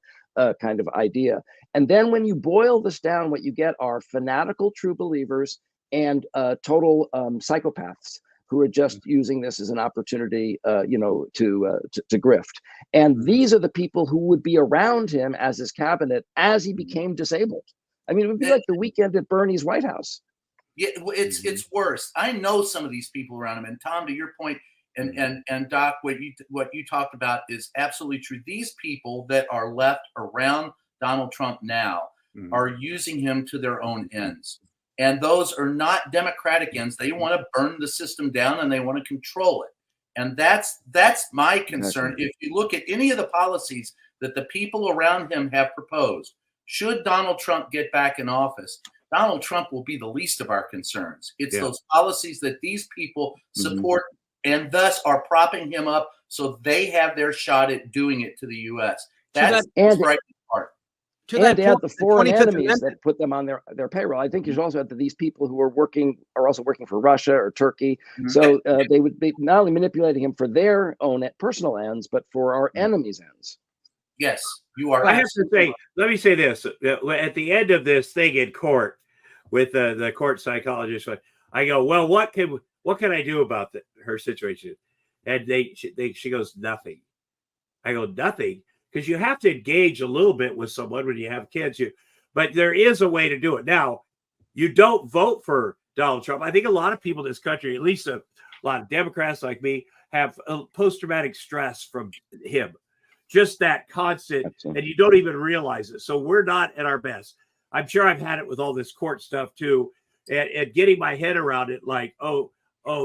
kind of idea. And then when you boil this down, what you get are fanatical true believers and total psychopaths who are just using this as an opportunity, to grift. And these are the people who would be around him as his cabinet as he became disabled. I mean, it would be like the weekend at Bernie's White House. Yeah, it's worse. I know some of these people around him. And Tom, to your point, and Doc, what you talked about is absolutely true. These people that are left around Donald Trump now are using him to their own ends. And those are not democratic ends. They want to burn the system down and they want to control it. And that's my concern. If you look at any of the policies that the people around him have proposed, should Donald Trump get back in office, Donald Trump will be the least of our concerns. It's Yeah. those policies that these people support and thus are propping him up so they have their shot at doing it to the U.S. That's the frightening part. And add point, the foreign 25th enemies Amendment. that put them on their payroll. I think you should also add that these people who are also working for Russia or Turkey. So they would be not only manipulating him for their own personal ends, but for our enemies' ends. Yes, you are. I have to say, let me say this. At the end of this thing in court with the court psychologist, I go, well, what can I do about her situation? And she goes, nothing. I go, nothing? Because you have to engage a little bit with someone when you have kids. But there is a way to do it. Now, you don't vote for Donald Trump. I think a lot of people in this country, at least a lot of Democrats like me, have post-traumatic stress from him. Just that constant, Absolutely. and you don't even realize it. So we're not at our best. I'm sure I've had it with all this court stuff too, and getting my head around it like, oh,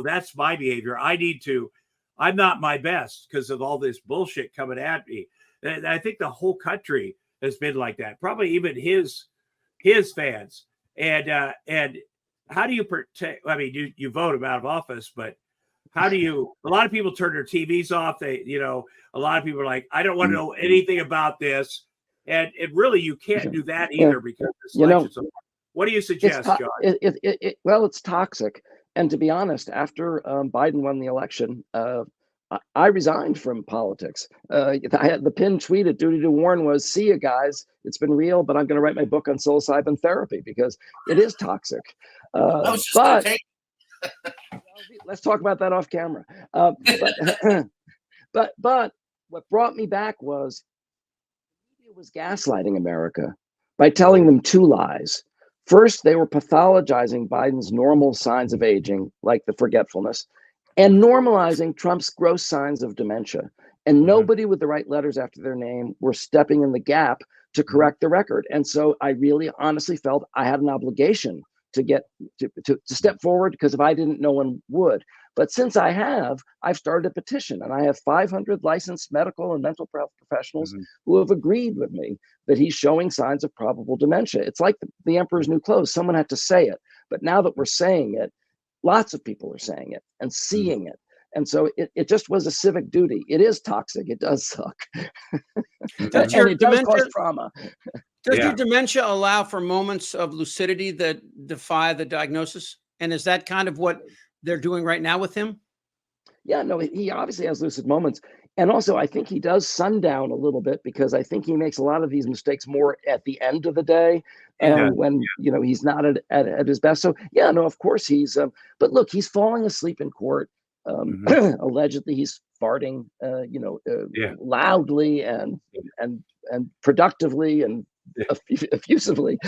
that's my behavior. I'm not my best because of all this bullshit coming at me. And I think the whole country has been like that. Probably even his fans. And how do you protect? I mean, you vote him out of office, but how do you? A lot of people turn their TVs off. A lot of people are like, I don't want to know anything about this. And really, you can't do that either because this election's over. What do you suggest, John? Well, it's toxic. And to be honest, after Biden won the election, I resigned from politics. I had the pinned tweet at Duty to Warn was, "See you guys. It's been real, but I'm going to write my book on psilocybin therapy because it is toxic." But let's talk about that off camera. But what brought me back was the media was gaslighting America by telling them two lies. First, they were pathologizing Biden's normal signs of aging, like the forgetfulness, and normalizing Trump's gross signs of dementia. And nobody with the right letters after their name were stepping in the gap to correct the record. And so I really honestly felt I had an obligation to step forward, because if I didn't, no one would. But since I've started a petition, and I have 500 licensed medical and mental health professionals who have agreed with me that he's showing signs of probable dementia. It's like the emperor's new clothes. Someone had to say it. But now that we're saying it, lots of people are saying it and seeing it. And so it just was a civic duty. It is toxic. It does suck. And it does cause trauma. Does your dementia allow for moments of lucidity that defy the diagnosis? And is that kind of what they're doing right now with him? Yeah, no, he obviously has lucid moments. And also, I think he does sundown a little bit, because I think he makes a lot of these mistakes more at the end of the day, and when he's not at his best. So yeah, no, of course he's. But look, he's falling asleep in court. Allegedly, he's farting, loudly and productively and effusively.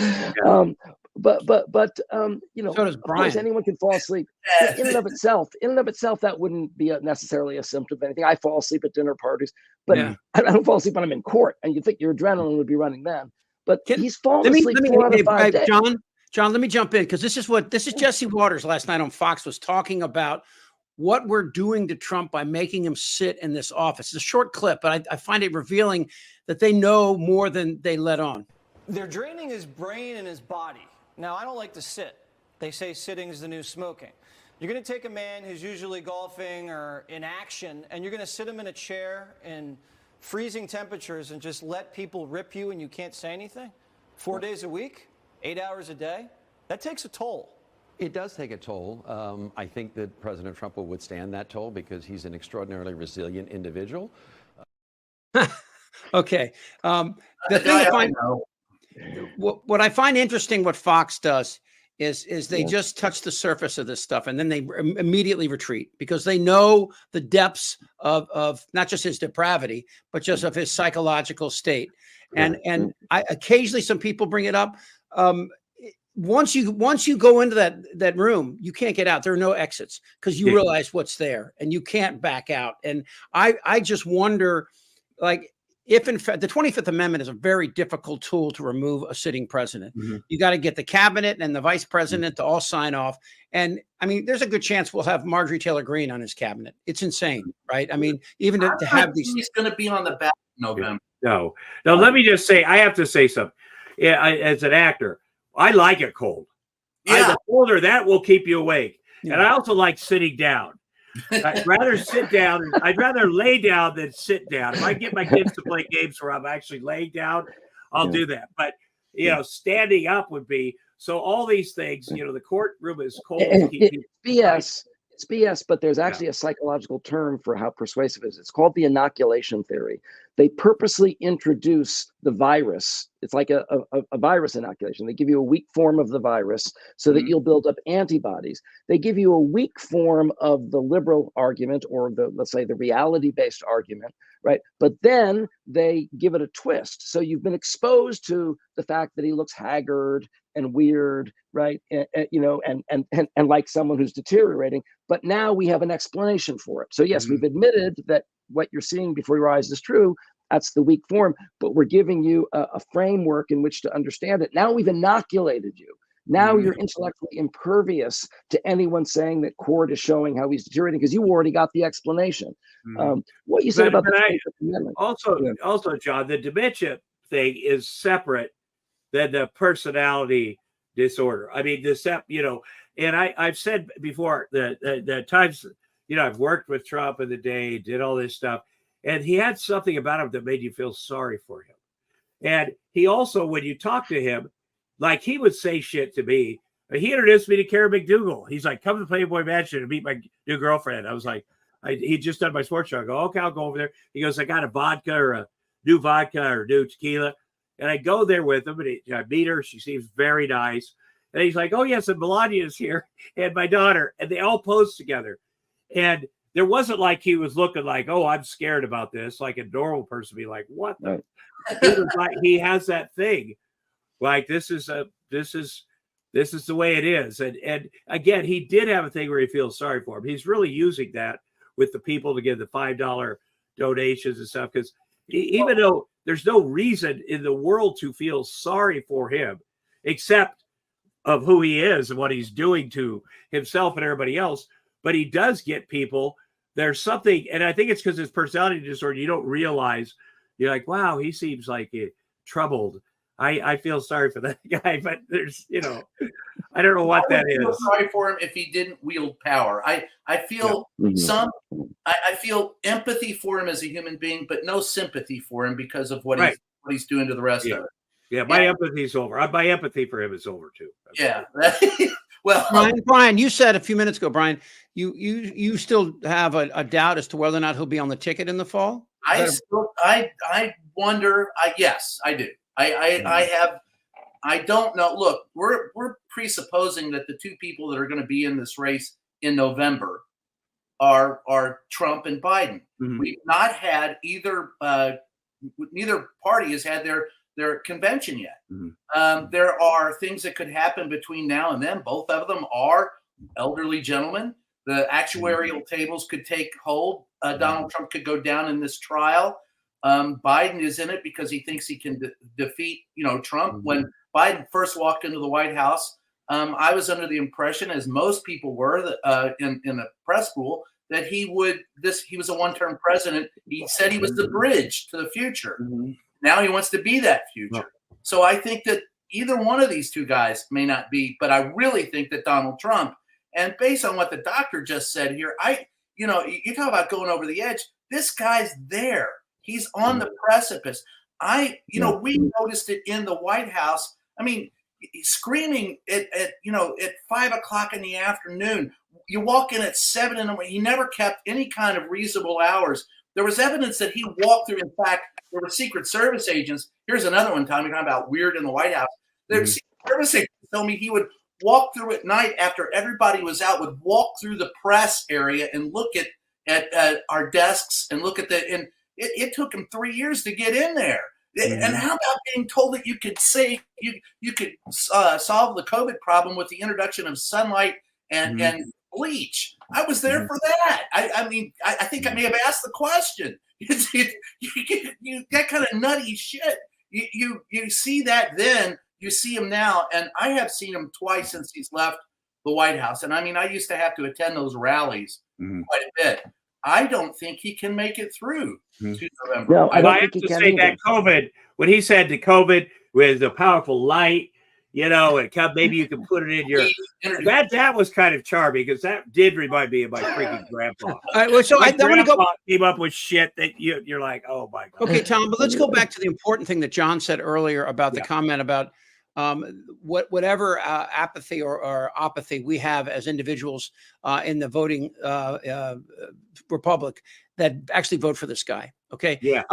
But so does Brian. Of course, anyone can fall asleep. In and of itself, that wouldn't be necessarily a symptom of anything. I fall asleep at dinner parties, but I don't fall asleep when I'm in court. And you think your adrenaline would be running then. But he's falling asleep 4 out of 5 days. John, let me jump in, because this is Jesse Waters last night on Fox was talking about what we're doing to Trump by making him sit in this office. It's a short clip, but I find it revealing that they know more than they let on. They're draining his brain and his body. Now, I don't like to sit. They say sitting is the new smoking. You're going to take a man who's usually golfing or in action, and you're going to sit him in a chair in freezing temperatures and just let people rip you and you can't say anything? 4 days a week, 8 hours a day? That takes a toll. It does take a toll. I think that President Trump will withstand that toll because he's an extraordinarily resilient individual. Okay. The thing what I find interesting, what Fox does is they just touch the surface of this stuff, and then they immediately retreat, because they know the depths of not just his depravity, but just of his psychological state. And I occasionally, some people bring it up. Once you go into that room, you can't get out. There are no exits, because you realize what's there and you can't back out. And I just wonder, like, if in fact the 25th Amendment is a very difficult tool to remove a sitting president. You got to get the cabinet and the vice president to all sign off. And I mean, there's a good chance we'll have Marjorie Taylor Greene on his cabinet. It's insane, right? I mean, even to have these. He's going to be on the ballot in November. No. Let me just say, I have to say something. yeah, as an actor, I like it cold. Yeah. The colder, that will keep you awake. Yeah. And I also like sitting down. I'd rather sit down. I'd rather lay down than sit down. If I get my kids to play games where I'm actually laying down, I'll do that. But standing up would be so. All these things, the courtroom is cold. It's BS. It's BS, but there's actually a psychological term for how persuasive it is. It's called the inoculation theory. They purposely introduce the virus. It's like a virus inoculation. They give you a weak form of the virus so that you'll build up antibodies. They give you a weak form of the liberal argument, or let's say the reality-based argument, right? But then they give it a twist. So you've been exposed to the fact that he looks haggard and weird, right? And like someone who's deteriorating. But now we have an explanation for it. So yes, we've admitted that what you're seeing before your eyes is true. That's the weak form, but we're giving you a framework in which to understand it. Now we've inoculated you. Now you're intellectually impervious to anyone saying that Cord is showing how he's deteriorating, because you already got the explanation. What you said about the Amendment. Also, John, the dementia thing is separate than the personality disorder. I mean, and I've said before the times, I've worked with Trump in the day, did all this stuff, and he had something about him that made you feel sorry for him. And he also, when you talk to him, like he would say shit to me. He introduced me to Karen McDougal. He's like, come to Playboy Mansion and meet my new girlfriend. I was like, he'd just done my sports show. I go, okay, I'll go over there. He goes, I got a new vodka or new tequila. And I go there with him, and I meet her. She seems very nice. And he's like, oh, yes, and Melania's here, and my daughter. And they all posed together. And there wasn't like he was looking like, oh, I'm scared about this, like a normal person be like, what the? It was like he has that thing. Like, this is the way it is. And again, he did have a thing where he feels sorry for him. He's really using that with the people to give the $5 donations and stuff, because even though there's no reason in the world to feel sorry for him, except of who he is and what he's doing to himself and everybody else. But he does get people. There's something, and I think it's because his personality disorder, you don't realize. You're like, wow, he seems like troubled. I feel sorry for that guy, but there's, I don't know what that is. I feel sorry for him if he didn't wield power. I feel I feel empathy for him as a human being, but no sympathy for him because of what he's doing to the rest of it. Yeah, my empathy's over. My empathy for him is over too. Well, Brian, you said a few minutes ago, Brian, you still have a doubt as to whether or not he'll be on the ticket in the fall? I wonder. Yes, I do. I don't know. Look, we're presupposing that the two people that are going to be in this race in November are Trump and Biden. We've not had either. Neither party has had their convention yet. There are things that could happen between now and then. Both of them are elderly gentlemen. The actuarial tables could take hold. Donald Trump could go down in this trial. Biden is in it because he thinks he can defeat, Trump. When Biden first walked into the White House, I was under the impression, as most people were, in the press pool, that he was a one-term president. He said he was the bridge to the future. Now he wants to be that future. So I think that either one of these two guys may not be, but I really think that Donald Trump, and based on what the doctor just said here, you talk about going over the edge. This guy's there. He's on the precipice. We noticed it in the White House. I mean, screaming at 5:00 in the afternoon. You walk in at 7 in the morning. He never kept any kind of reasonable hours. There was evidence that he walked through. In fact, there were Secret Service agents. Here's another one, Tommy, talking about weird in the White House. There were Secret Service agents told me he would walk through at night after everybody was out, would walk through the press area and look at our desks and look at it took him 3 years to get in there. And how about being told that you could say you could solve the COVID problem with the introduction of sunlight and bleach? I was there for that. I mean, I think I may have asked the question. You that kind of nutty shit. You see that then. You see him now, and I have seen him twice since he's left the White House. And I mean, I used to have to attend those rallies quite a bit. I don't think he can make it through to November. No, I have think to he can say either. that COVID, when he said the COVID with a powerful light, you know, and maybe you can put it in your. That was kind of charming because that did remind me of my freaking grandpa. All right, well, so My I want to go. Came up with shit that you're like, oh my god. Okay, Tom, but let's go back to the important thing that John said earlier about the comment about whatever apathy or apathy we have as individuals in the voting republic that actually vote for this guy. Okay. Yeah.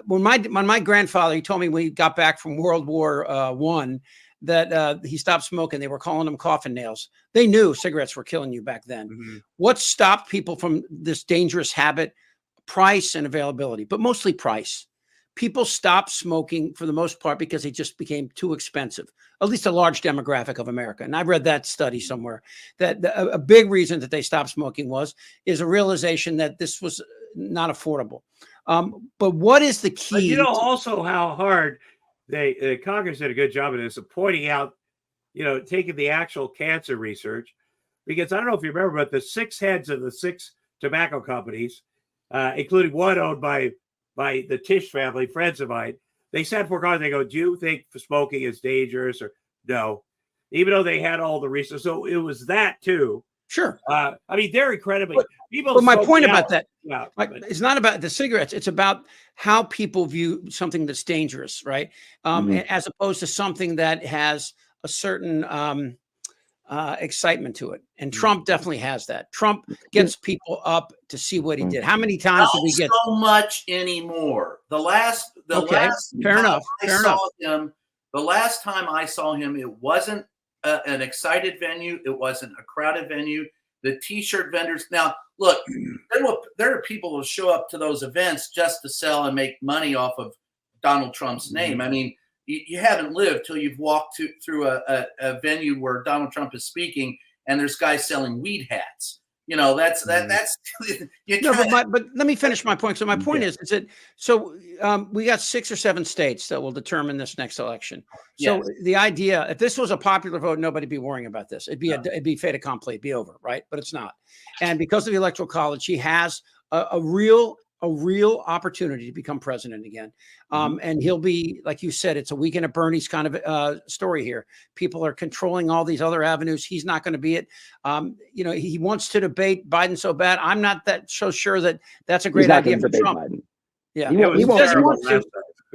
When my grandfather, he told me when he got back from World War I that he stopped smoking. They were calling them coffin nails. They knew cigarettes were killing you back then. Mm-hmm. What stopped people from this dangerous habit? Price and availability, but mostly price. People stopped smoking for the most part because they just became too expensive, at least a large demographic of America. And I read that study somewhere that a big reason that they stopped smoking is a realization that this was not affordable. But what is the key? But you know also how hard Congress did a good job of this, of pointing out, you know, taking the actual cancer research, because I don't know if you remember, but the 6 heads of the 6 tobacco companies, including one owned by the Tisch family, friends of mine, they said for God, they go, do you think smoking is dangerous or no? Even though they had all the research. So it was that too. Sure. I mean, they're incredibly people. But my point about that, it's not about the cigarettes. It's about how people view something that's dangerous, right? As opposed to something that has a certain excitement to it. And Trump definitely has that. Trump gets people up to see what he did. How many times did we get so much anymore? The last fair enough. The last time I saw him, it wasn't an excited venue. It wasn't a crowded venue. The T-shirt vendors. Now, look, there are people who show up to those events just to sell and make money off of Donald Trump's name. I mean, you haven't lived till you've walked through a venue where Donald Trump is speaking and there's guys selling weed hats. You know, that's but let me finish my point. So my point is that we got 6 or 7 states that will determine this next election. So the idea, if this was a popular vote, nobody'd be worrying about this. It'd be fait accompli, it'd be over, right? But it's not. And because of the Electoral College, he has a real opportunity to become president again. And he'll be, like you said, it's a weekend at Bernie's kind of story here. People are controlling all these other avenues. He's not going to be it. You know, he wants to debate Biden so bad. I'm not that so sure that that's a great idea for Trump. Biden. Yeah. He wants to.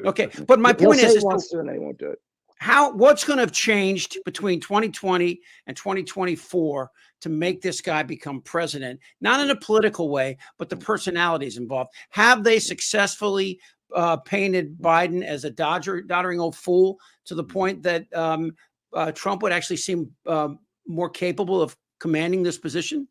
Okay. But my point is, he wants to, and he won't do it. What's going to have changed between 2020 and 2024 to make this guy become president? Not in a political way, but the personalities involved. Have they successfully painted Biden as a doddering old fool to the point that Trump would actually seem more capable of commanding this position?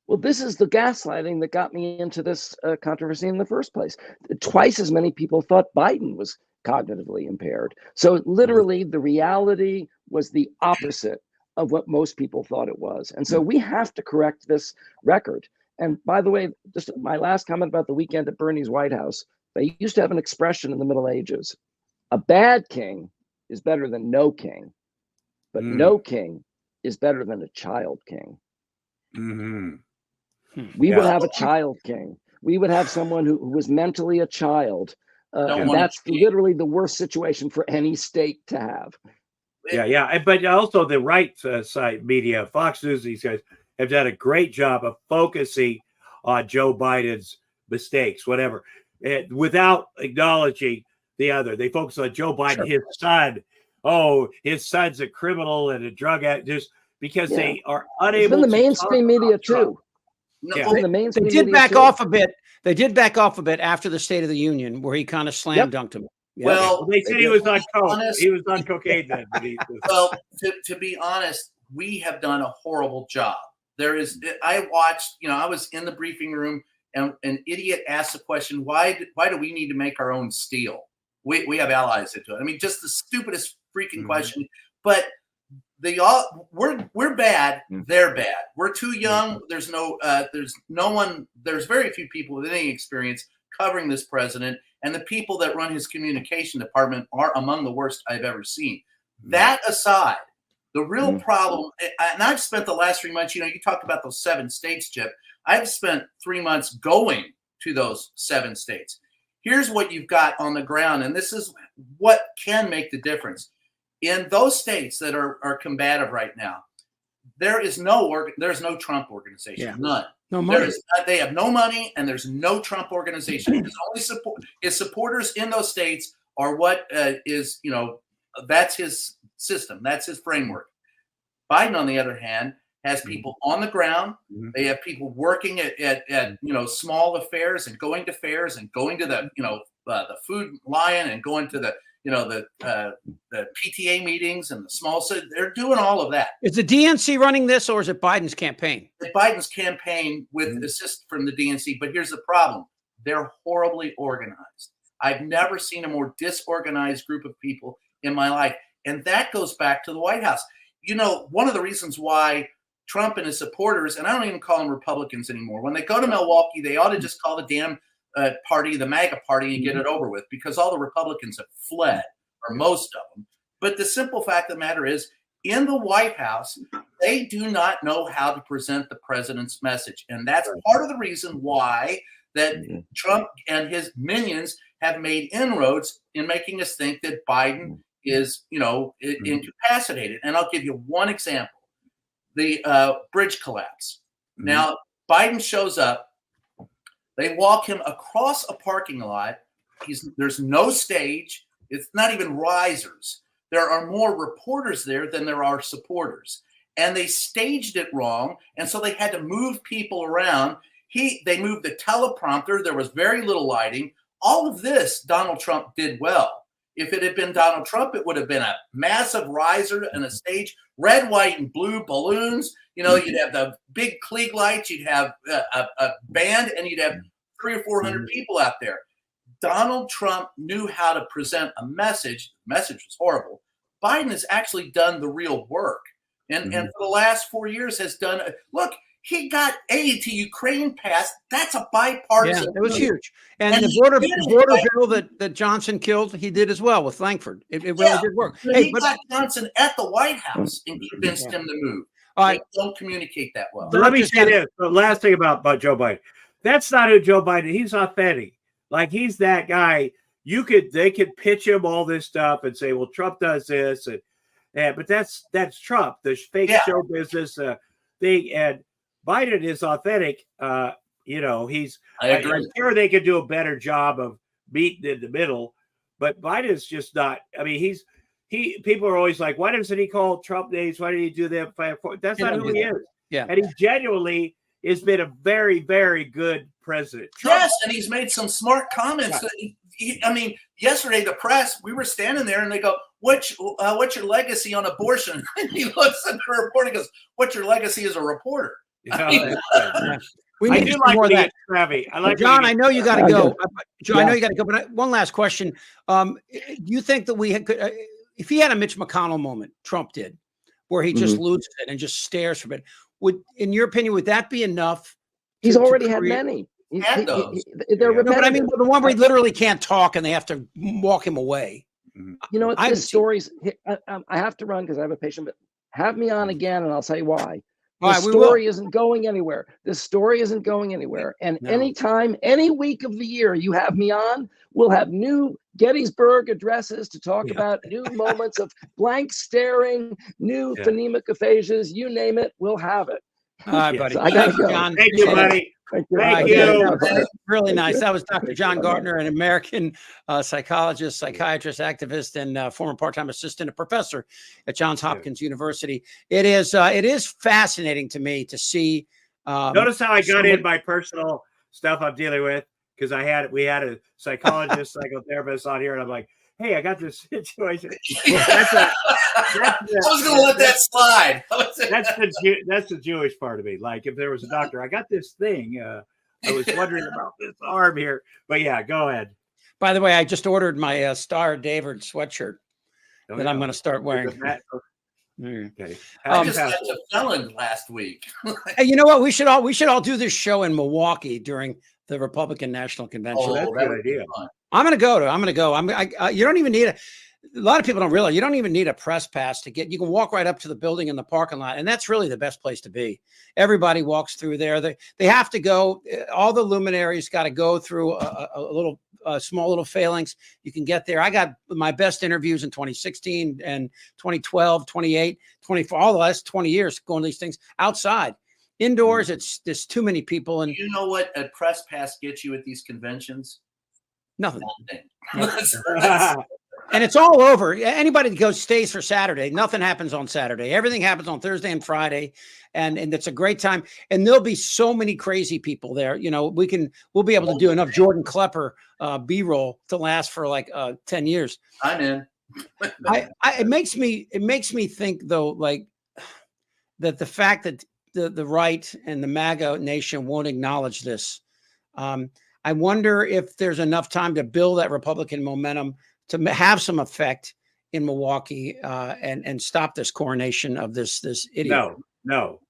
Well, this is the gaslighting that got me into this controversy in the first place. Twice as many people thought Biden was cognitively impaired. So literally the reality was the opposite of what most people thought it was. And so we have to correct this record. And by the way, just my last comment about the weekend at Bernie's White House, they used to have an expression in the Middle Ages: a bad king is better than no king, but no king is better than a child king. We would have a child king. We would have someone who was mentally a child. And that's literally the worst situation for any state to have. Yeah. But also the right side media, Fox News, these guys have done a great job of focusing on Joe Biden's mistakes, whatever, without acknowledging the other. They focus on Joe Biden, his son. Oh, his son's a criminal and a drug addict, just because they are unable to. It's in the mainstream media too. They did back off a bit. They did back off a bit after the State of the Union, where he kind of slam dunked him. Yeah. Well, they said he was on coke. He was on cocaine then. Well, to be honest, we have done a horrible job. I watched, I was in the briefing room and an idiot asked the question, why do we need to make our own steel? We have allies that do it. I mean, just the stupidest freaking question. But we're bad. They're bad. We're too young. There's very few people with any experience covering this president, and the people that run his communication department are among the worst I've ever seen. That aside, the real problem, and I've spent the last 3 months, you talked about those 7 states, Chip. I've spent 3 months going to those 7 states. Here's what you've got on the ground, and this is what can make the difference in those states that are combative right now. There's no Trump organization. Yeah. None. No money. They have no money, and there's no Trump organization. His only support, his supporters in those states are what is, that's his system. That's his framework. Biden, on the other hand, has people on the ground. They have people working at small affairs and going to fairs and going to the Food Lion and going to the PTA meetings and the small. So they're doing all of that. Is the DNC running this, or is it Biden's campaign? Biden's campaign with assist from the DNC. But here's the problem: they're horribly organized. I've never seen a more disorganized group of people in my life, and that goes back to the White House. One of the reasons why Trump and his supporters, and I don't even call them Republicans anymore, when they go to Milwaukee, they ought to just call the damn party the MAGA party and get it over with, because all the Republicans have fled, or most of them. But the simple fact of the matter is, in the White House, they do not know how to present the president's message. And that's part of the reason why that Trump and his minions have made inroads in making us think that Biden is, incapacitated. And I'll give you one example. The bridge collapse. Now, Biden shows up. They walk him across a parking lot. There's no stage. It's not even risers. There are more reporters there than there are supporters. And they staged it wrong. And so they had to move people around. They moved the teleprompter. There was very little lighting. All of this, Donald Trump did well. If it had been Donald Trump, it would have been a massive riser and a stage, red, white, and blue balloons. You'd have the big Klieg lights. You'd have a band, and you'd have 300 or 400 people out there. Donald Trump knew how to present a message. The message was horrible. Biden has actually done the real work. And for the last 4 years has done, look, he got aid to Ukraine passed. That's a bipartisan. Yeah, it was huge. And the border bill that Johnson killed, he did as well with Langford. It really did work. He got Johnson at the White House and convinced him to move. All right. They don't communicate that well. So let me say this. The last thing about Joe Biden. That's not who Joe Biden is. He's authentic. Like, he's that guy. They could pitch him all this stuff and say, well, Trump does this. But that's Trump, the fake show business thing. And Biden is authentic. I agree. I'm sure they could do a better job of meeting in the middle, but Biden's just not. I mean, people are always like, why doesn't he call Trump names? Why did he do that? That's not who he is. Yeah. And he genuinely has been a very, very good president. Trump, yes. And he's made some smart comments. Yesterday, the press, we were standing there and they go, what's your legacy on abortion? And he looks at the reporter and goes, what's your legacy as a reporter? We need to do more of that. John, I know you got to go. John, I know you got to go. But one last question: do you think that we could, if he had a Mitch McConnell moment, Trump did, where he just loses it and just stares for a bit? In your opinion, would that be enough? He's already had many. They're repetitive. No, but I mean, the one where he literally can't talk and they have to walk him away. This story's. I have to run because I have a patient. But have me on again, and I'll tell you why. The story isn't going anywhere. The story isn't going anywhere. And anytime, any week of the year you have me on, we'll have new Gettysburg addresses to talk about new moments of blank staring, new phonemic aphasias, you name it, we'll have it. All right, buddy. So I got to go. John. Thank you, buddy. Thank you. Really nice. That was Dr. John Gartner, an American psychologist, psychiatrist, activist, and former part-time assistant, a professor at Johns Hopkins University. It is fascinating to me to see. Notice how I got in my personal stuff I'm dealing with, because we had a psychologist, psychotherapist on here, and I'm like, hey, I got this situation. I was going to let that slide. That's the Jewish part of me. Like, if there was a doctor, I got this thing. I was wondering about this arm here. But yeah, go ahead. By the way, I just ordered my Star David sweatshirt that I'm going to start wearing. Okay. I just had a felon last week. Hey, you know what? We should all do this show in Milwaukee during the Republican National Convention. Oh, that's a good idea. I'm going to go. You don't even need a lot of people don't realize you don't even need a press pass to get. You can walk right up to the building in the parking lot, and that's really the best place to be. Everybody walks through there. They have to go. All the luminaries got to go through a little small little failings, you can get there. I got my best interviews in 2016 and 2012, 28, 24, all the last 20 years going to these things outside. Indoors, there's too many people. And you know what a press pass gets you at these conventions? Nothing. Nothing. And it's all over. Anybody that stays for Saturday, nothing happens on Saturday. Everything happens on Thursday and Friday. And it's a great time. And there'll be so many crazy people there. You know, we'll be able to do enough Jordan Klepper B-roll to last for like 10 years. I'm in. It makes me think though, like that the fact that the right and the MAGA nation won't acknowledge this. I wonder if there's enough time to build that Republican momentum to have some effect in Milwaukee and stop this coronation of this idiot. No.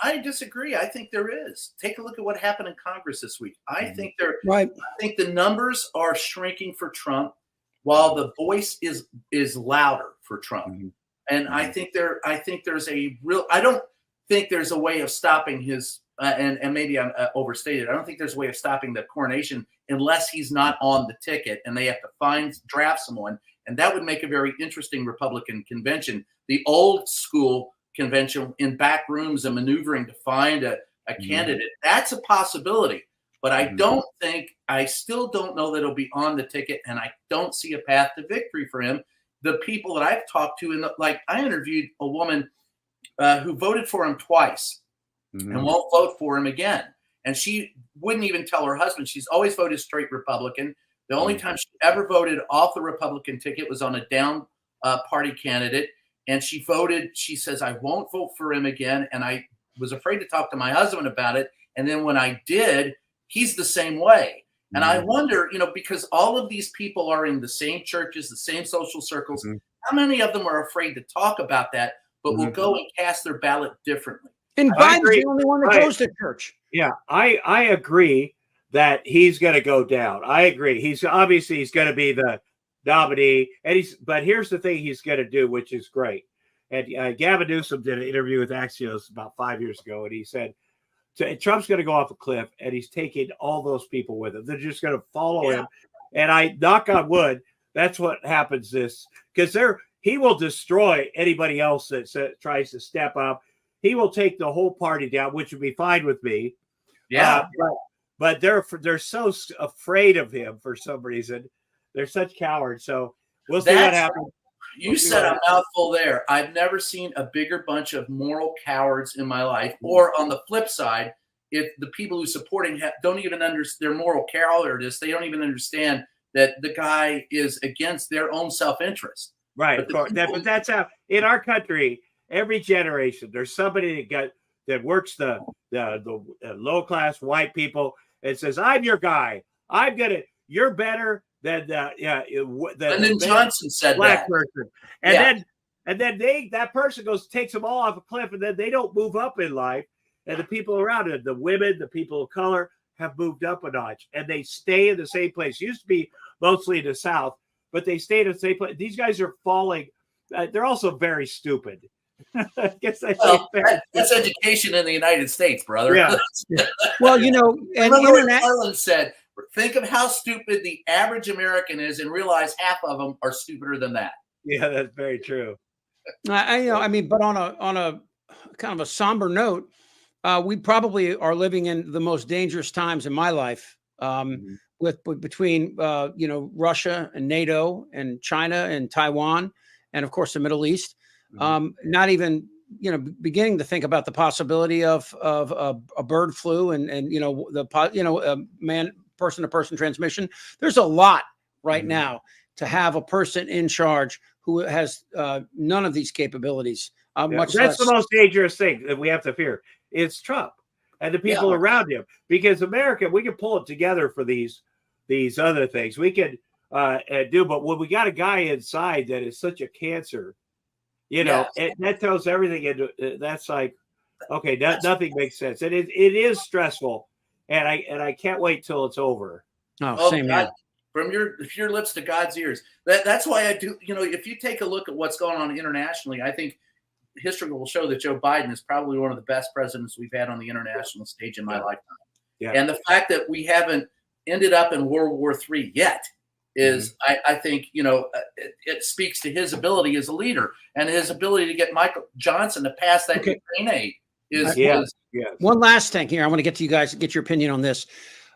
I disagree. I think there is. Take a look at what happened in Congress this week. I think right. I think the numbers are shrinking for Trump, while the voice is louder for Trump. And I think there's a real. I don't think there's a way of stopping his. And maybe I'm overstated. I don't think there's a way of stopping the coronation unless he's not on the ticket and they have to draft someone. And that would make a very interesting Republican convention. The old school convention in back rooms and maneuvering to find a candidate. That's a possibility. But I still don't know that it'll be on the ticket. And I don't see a path to victory for him. The people that I've talked to, I interviewed a woman who voted for him twice. And won't vote for him again. And she wouldn't even tell her husband. She's always voted straight Republican. The only time she ever voted off the Republican ticket was on a down party candidate. And she says, I won't vote for him again. And I was afraid to talk to my husband about it. And then when I did, he's the same way. And I wonder, because all of these people are in the same churches, the same social circles, how many of them are afraid to talk about that, but will go and cast their ballot differently? And Biden's the only one that goes to church. Yeah, I agree that he's going to go down. I agree. He's going to be the nominee, but here's the thing he's going to do, which is great. And Gavin Newsom did an interview with Axios about 5 years ago, and he said Trump's going to go off a cliff, and he's taking all those people with him. They're just going to follow him. And I knock on wood, that's what happens. Because he will destroy anybody else that tries to step up. He will take the whole party down, which would be fine with me. Yeah. But they're so afraid of him for some reason. They're such cowards. So we'll see what happens. You said a mouthful there. I've never seen a bigger bunch of moral cowards in my life. Or on the flip side, if the people who support him don't even understand their moral cowardice, they don't even understand that the guy is against their own self-interest. Right. Of course. But that's how in our country. Every generation, there's somebody that works the low class white people and says, "I'm your guy. You're better than Lyndon Johnson said black that. person." And then that person takes them all off a cliff, and then they don't move up in life. And the people around it, the women, the people of color, have moved up a notch, and they stay in the same place. Used to be mostly in the South, but they stay in the same place. These guys are falling. They're also very stupid. I guess that's education in the United States, brother. Yeah. Well, and remember what Arnold said, think of how stupid the average American is and realize half of them are stupider than that. Yeah, that's very true. But on a kind of a somber note, we probably are living in the most dangerous times in my life. Between Russia and NATO and China and Taiwan and of course the Middle East. Not even, beginning to think about the possibility of a bird flu and person-to-person transmission. There's a lot right now to have a person in charge who has none of these capabilities. That's the most dangerous thing that we have to fear. It's Trump and the people around him, because America, we can pull it together for these other things. We can but when we got a guy inside that is such a cancer, that throws everything into. That's like, okay, nothing makes sense, and it is stressful, and I can't wait till it's over. Oh, same here. From your lips to God's ears. That's why I do. If you take a look at what's going on internationally, I think history will show that Joe Biden is probably one of the best presidents we've had on the international stage in my lifetime. Yeah. And the fact that we haven't ended up in World War III yet. Is I think, you know, it speaks to his ability as a leader and his ability to get Michael Johnson to pass that Ukraine aid. One last thing here. I want to get to you guys, get your opinion on this.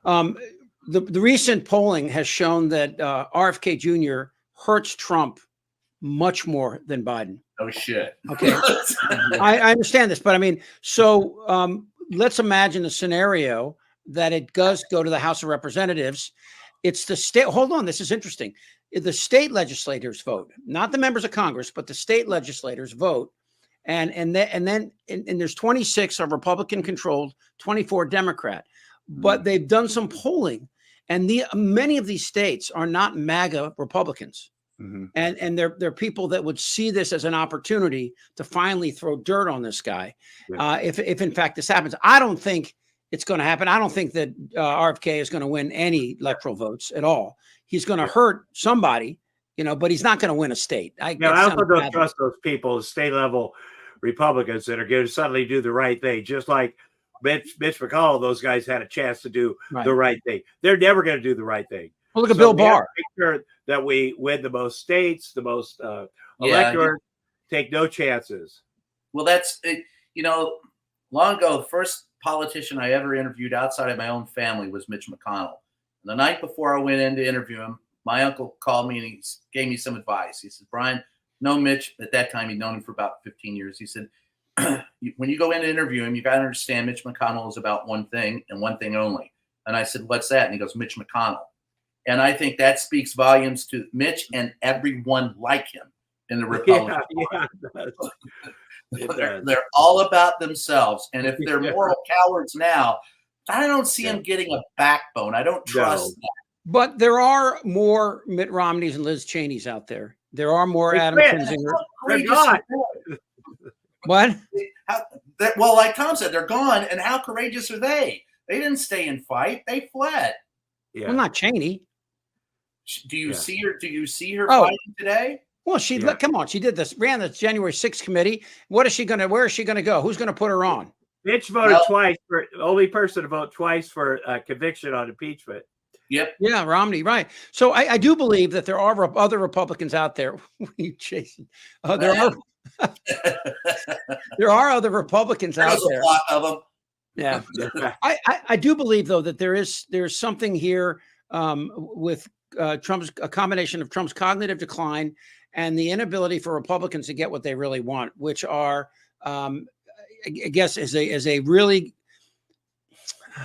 The recent polling has shown that RFK Jr. hurts Trump much more than Biden. Oh, shit. Okay. I understand this, but I mean, so let's imagine a scenario that it does go to the House of Representatives. It's the state. Hold on. This is interesting. The state legislators vote, not the members of Congress, but the state legislators vote. And then there's 26 are Republican controlled, 24 Democrat, but they've done some polling, and many of these states are not MAGA Republicans. And they're people that would see this as an opportunity to finally throw dirt on this guy. If in fact this happens, I don't think it's going to happen. I don't think that RFK is going to win any electoral votes at all. He's going to hurt somebody, you know, but he's not going to win a state. I also don't trust those people, state level Republicans, that are going to suddenly do the right thing. Just like Mitch McConnell, those guys had a chance to do the right thing. They're never going to do the right thing. Well, look at Bill Barr. Make sure that we win the most states, the most electors, take no chances. Well, that's, you know, long ago, the first politician I ever interviewed outside of my own family was Mitch McConnell. And the night before I went in to interview him, my uncle called me and he gave me some advice. He said, Brian, no, Mitch, at that time, he'd known him for about 15 years. He said, when you go in to interview him, you got to understand Mitch McConnell is about one thing and one thing only. And I said, what's that? And he goes, Mitch McConnell. And I think that speaks volumes to Mitch and everyone like him in the Republican Party. They're all about themselves. And if they're moral cowards now, I don't see them getting a backbone. I don't trust that. But there are more Mitt Romneys and Liz Cheneys out there. There are more Adam Kinzinger. They're gone. What? Well, like Tom said, they're gone. And how courageous are they? They didn't stay and fight. They fled. Well, not Cheney. Do you see her? Do you see her fighting today? Well, come on. She did this, ran the January 6th committee. Where is she going to go? Who's going to put her on? Mitch voted twice only person to vote twice for conviction on impeachment. Yep. Yeah, Romney, right. So I do believe that there are other Republicans out there. What are you chasing? There are other Republicans out there. There's a lot of them. Yeah. I do believe, though, that there's something here with a combination of Trump's cognitive decline and the inability for Republicans to get what they really want, which are, I guess, is a really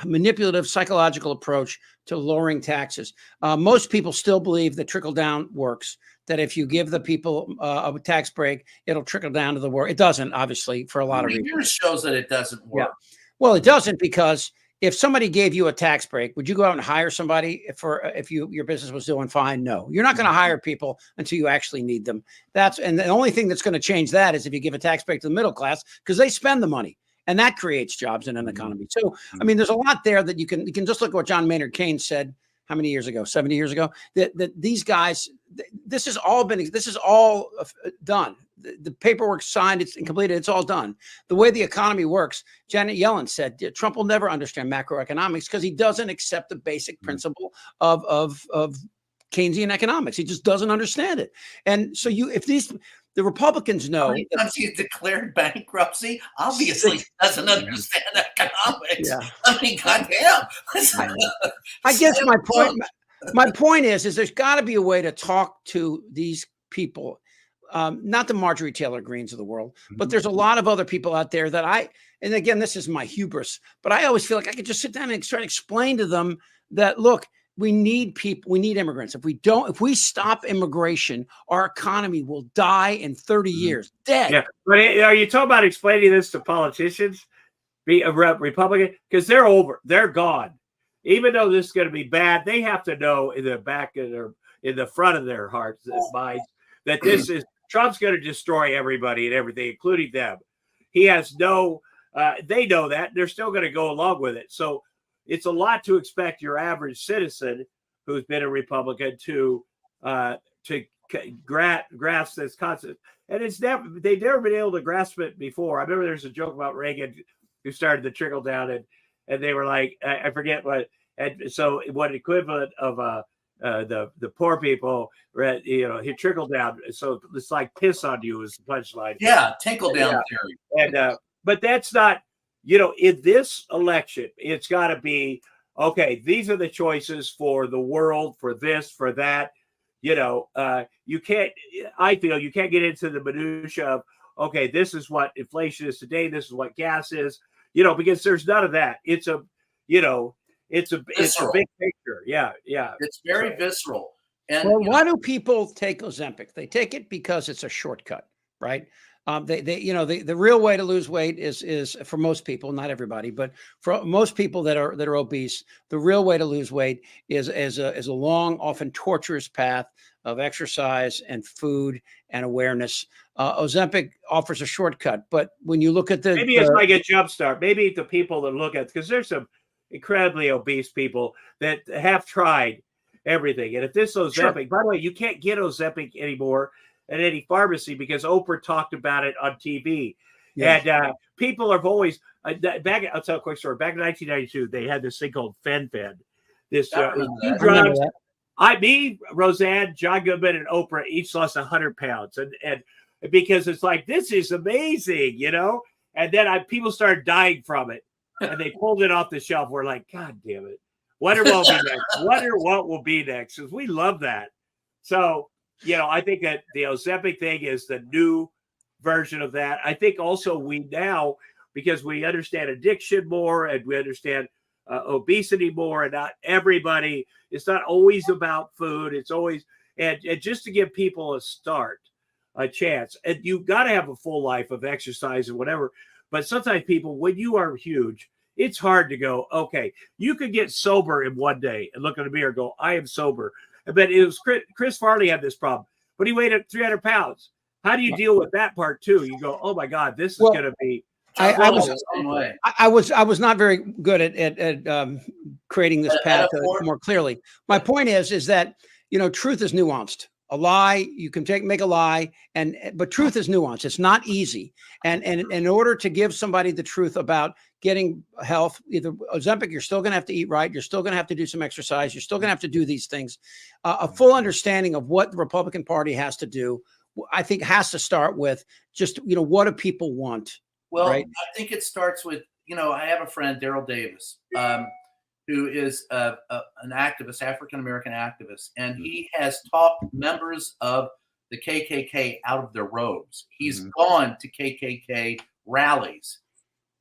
manipulative psychological approach to lowering taxes. Most people still believe that trickle down works, that if you give the people a tax break, it'll trickle down to the work. It doesn't, obviously, for a lot of reasons. Research shows that it doesn't work. Yeah. Well, it doesn't, because if somebody gave you a tax break, would you go out and hire somebody if your business was doing fine? No, you're not going to hire people until you actually need them. And the only thing that's going to change that is if you give a tax break to the middle class, because they spend the money. And that creates jobs in an economy. So, I mean, there's a lot there that you can just look at what John Maynard Keynes said. How many years ago? 70 years ago. That these guys, this is all done. The paperwork signed, it's completed. It's all done. The way the economy works, Janet Yellen said Trump will never understand macroeconomics because he doesn't accept the basic principle of Keynesian economics. He just doesn't understand it. And so the Republicans know. Once he's declared bankruptcy, obviously doesn't understand economics. Yeah. I mean, goddamn. I guess my point is there's got to be a way to talk to these people, not the Marjorie Taylor Greens of the world, but there's a lot of other people out there that and again, this is my hubris, but I always feel like I could just sit down and try to explain to them that, look, we need people. We need immigrants. If we stop immigration, our economy will die in 30 years. Dead. Yeah. But are you talking about explaining this to politicians, be a Republican? Because they're over. They're gone. Even though this is going to be bad, they have to know in the back of in the front of their hearts and minds that Trump's going to destroy everybody and everything, including them. He has they know that. They're still going to go along with it. So it's a lot to expect your average citizen who's been a Republican to grasp this concept. And they've never been able to grasp it before. I remember there's a joke about Reagan who started the trickle down, and they were like, I forget what And so what equivalent of the poor people, he trickled down. So it's like piss on you is the punchline. Yeah, tinkle down theory. And but that's not, in this election, it's got to be, okay, these are the choices for the world, for this, for that. You can't, I feel you can't get into the minutia of, okay, this is what inflation is today, this is what gas is, because there's none of that. It's a big picture. Yeah. It's very visceral. And why do people take Ozempic? They take it because it's a shortcut, right? The real way to lose weight is for most people, not everybody, but for most people that are obese, the real way to lose weight is a long, often torturous path of exercise and food and awareness. Ozempic offers a shortcut, but when you look at maybe it's like a jumpstart. Maybe the people that look at, because there's some incredibly obese people that have tried everything, and if this Ozempic, sure. By the way, you can't get Ozempic anymore at any pharmacy because Oprah talked about it on TV. Yes. And people have always I'll tell a quick story. Back in 1992, they had this thing called Fen-Phen. This drugs. Roseanne, John Goodman, and Oprah each lost 100 pounds, and because it's like, this is amazing, And then people started dying from it, and they pulled it off the shelf. We're like, God damn it! Wonder what will be next. Wonder what will be next, because we love that. So. I think that the Ozempic thing is the new version of that. I think also we now, because we understand addiction more and we understand obesity more, and not everybody, it's not always about food. It's always, and just to give people a chance. And you've got to have a full life of exercise and whatever. But sometimes people, when you are huge, it's hard to go, okay, you could get sober in one day and look in the mirror and go, I am sober. But it was Chris Farley had this problem, but he weighed 300 pounds. How do you deal with that part too? You go, oh my God, this is going to be. I was not very good at creating this path more clearly. My point is that truth is nuanced. A lie, you can make a lie, but truth is nuanced. It's not easy. And in order to give somebody the truth about getting health, either Ozempic, you're still going to have to eat right. You're still going to have to do some exercise. You're still going to have to do these things. A full understanding of what the Republican Party has to do, I think, has to start with just, what do people want? Well, right? I think it starts with, I have a friend, Daryl Davis, who is an activist, African-American activist, and he has talked members of the KKK out of their robes. He's gone to KKK rallies,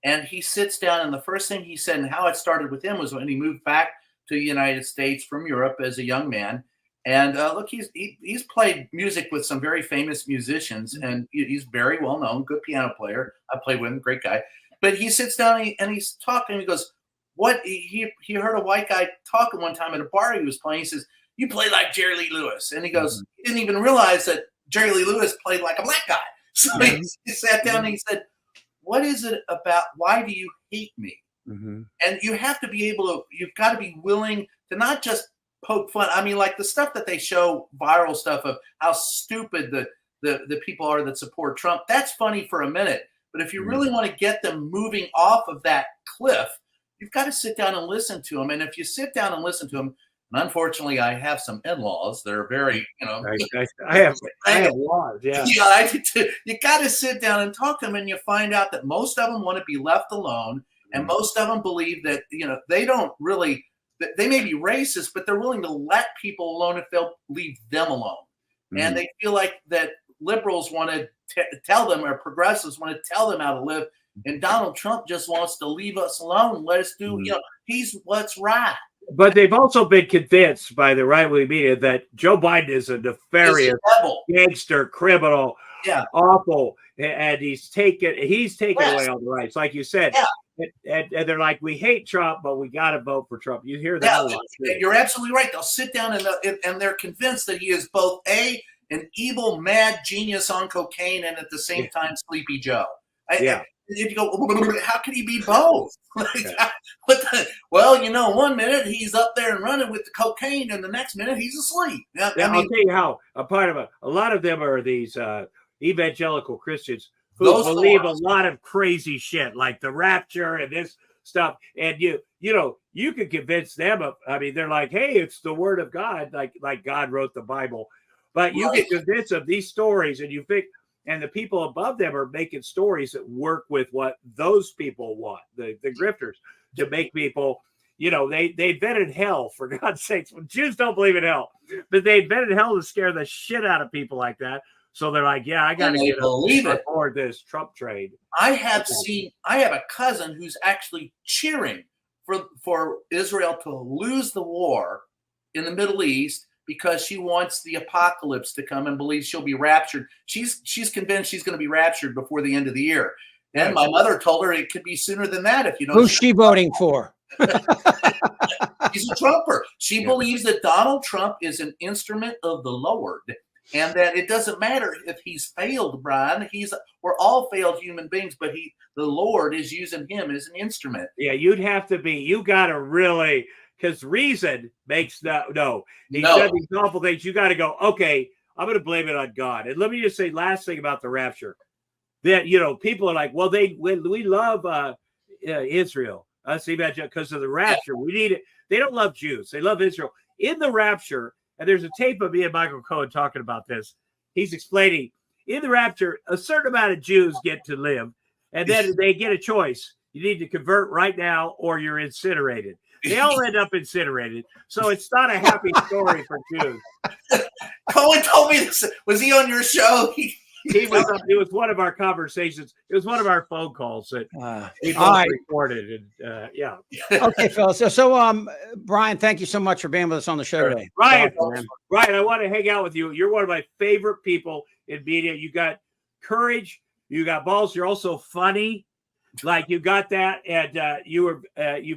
and he sits down, and the first thing he said, and how it started with him, was when he moved back to the United States from Europe as a young man. And look, he's played music with some very famous musicians, and he's very well known, good piano player. I played with him, great guy. But he sits down and he's talking, and he goes, what he heard a white guy talking one time at a bar he was playing. He says, you play like Jerry Lee Lewis. And he goes, he didn't even realize that Jerry Lee Lewis played like a black guy. So he sat down and he said, what is it about, why do you hate me? And you have to be you've got to be willing to not just poke fun. I mean, like the stuff that they show, viral stuff of how stupid the people are that support Trump, that's funny for a minute. But if you really want to get them moving off of that cliff, you've got to sit down and listen to them. And if you sit down and listen to them, and unfortunately, I have some in-laws that are very, I have laws, yeah. Yeah, I do too. You got to sit down and talk to them, and you find out that most of them want to be left alone, and most of them believe that, they don't really, they may be racist, but they're willing to let people alone if they'll leave them alone. And they feel like that liberals want to tell them, or progressives want to tell them how to live. And Donald Trump just wants to leave us alone and let us do, he's what's right. But they've also been convinced by the right-wing media that Joe Biden is a nefarious gangster, criminal, awful, and he's taken away all the rights, like you said. And they're like, we hate Trump, but we got to vote for Trump. You hear that a lot. You're absolutely right. They'll sit down and they're convinced that he is both an evil, mad genius on cocaine and at the same time Sleepy Joe. You go, how can he be both? Well, 1 minute he's up there and running with the cocaine, and the next minute he's asleep. I'll tell you how. A lot of them are these evangelical Christians who believe a lot of crazy shit, like the rapture and this stuff. And you can convince them of, I mean, they're like, hey, it's the word of God, like God wrote the Bible. But you can convince them these stories, and you think, and the people above them are making stories that work with what those people want, the grifters, to make people, they invented hell, for God's sakes. Well, Jews don't believe in hell, but they invented hell to scare the shit out of people like that. So they're like, yeah, I got to get aboard this Trump trade. I have a cousin who's actually cheering for Israel to lose the war in the Middle East because she wants the apocalypse to come and believes she'll be raptured. She's convinced she's going to be raptured before the end of the year. And my mother told her it could be sooner than that if you don't. Who's she voting for? She's a Trumper. She believes that Donald Trump is an instrument of the Lord, and that it doesn't matter if he's failed, Brian. We're all failed human beings, but the Lord is using him as an instrument. Yeah, you got to really, because reason makes no. He said these awful things. You got to go, okay, I'm going to blame it on God. And let me just say last thing about the rapture. That, people are like, well, we love Israel. Us because of the rapture. We need it. They don't love Jews. They love Israel. In the rapture, and there's a tape of me and Michael Cohen talking about this. He's explaining, in the rapture, a certain amount of Jews get to live, and then they get a choice. You need to convert right now or you're incinerated. They all end up incinerated. So it's not a happy story for Jews. Cohen told me this. Was he on your show? It was one of our conversations. It was one of our phone calls that we both recorded. And Okay, fellas. So, Brian, thank you so much for being with us on the show today. Brian, I want to hang out with you. You're one of my favorite people in media. You got courage. You got balls. You're also funny. Like you got that, and you've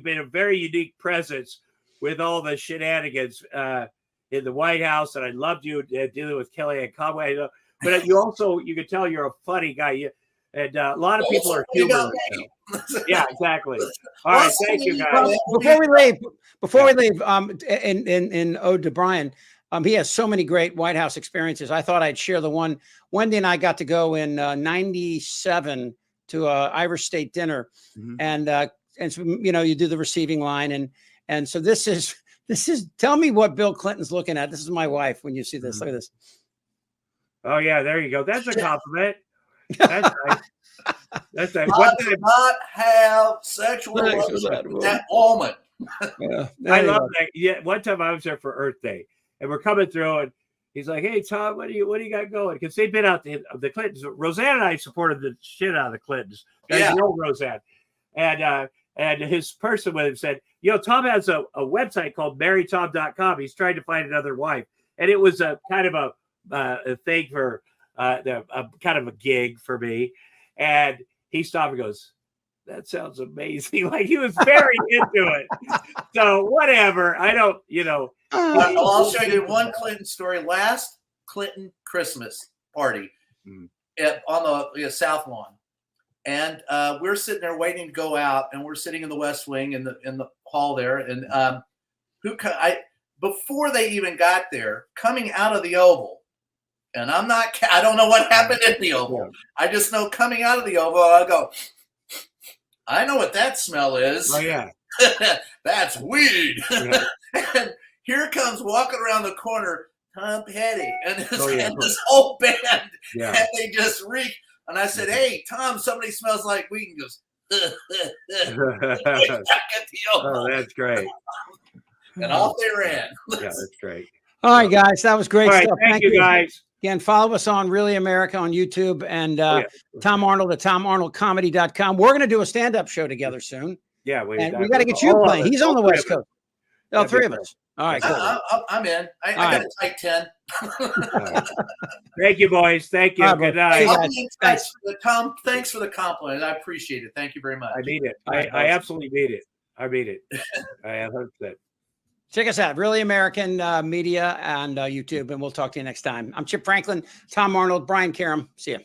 been a very unique presence with all the shenanigans in the White House. And I loved you dealing with Kellyanne Conway. But you can tell you're a funny guy. And a lot of people are humorous. Yeah, exactly. All right, thank you, guys. Before we leave, in ode to Brian, he has so many great White House experiences. I thought I'd share the one. Wendy and I got to go in '97 to Irish State dinner, and so, you do the receiving line, and so this is. Tell me what Bill Clinton's looking at. This is my wife. When you see this, look at this. Oh yeah, there you go. That's a compliment. That's nice. That's nice. I did not have sexual relations with that woman. I love that. Yeah, one time I was there for Earth Day, and we're coming through, and he's like, "Hey Tom, what do you got going?" Because they've been out the Clintons. Roseanne and I supported the shit out of the Clintons. The old Roseanne, and his person with him said, Tom has a website called marrytom.com. He's trying to find another wife, and it was a kind of a thing for kind of a gig for me. And he stopped and goes, that sounds amazing. Like he was very into it. So whatever. I don't, I'll show you one Clinton story. Last Clinton Christmas party on the South Lawn. And we're sitting there waiting to go out, and we're sitting in the West Wing in the hall there. And before they even got there, coming out of the Oval, and I don't know what happened in the Oval. I just know coming out of the Oval, I go, I know what that smell is. Oh, yeah. That's weed. Yeah. And here comes walking around the corner, Tom Petty and this whole band. Yeah. And they just reek. And I said, hey, Tom, somebody smells like weed. And goes, oh, that's great. And off they ran. Yeah, that's great. All right, guys. That was great stuff. Thank you, guys. Again, follow us on Really America on YouTube and Tom Arnold at TomArnoldComedy.com. We're going to do a stand-up show together soon. Yeah, we got to get you playing. He's on the West Coast. All three of us. All right, cool. I'm in. I got a tight 10. Thank you, boys. Thank you. Good night. Tom, thanks for the compliment. I appreciate it. Thank you very much. I mean it. I absolutely mean it. I mean it. I hope that. Check us out, Really American Media and YouTube, and we'll talk to you next time. I'm Chip Franklin, Tom Arnold, Brian Karem. See you.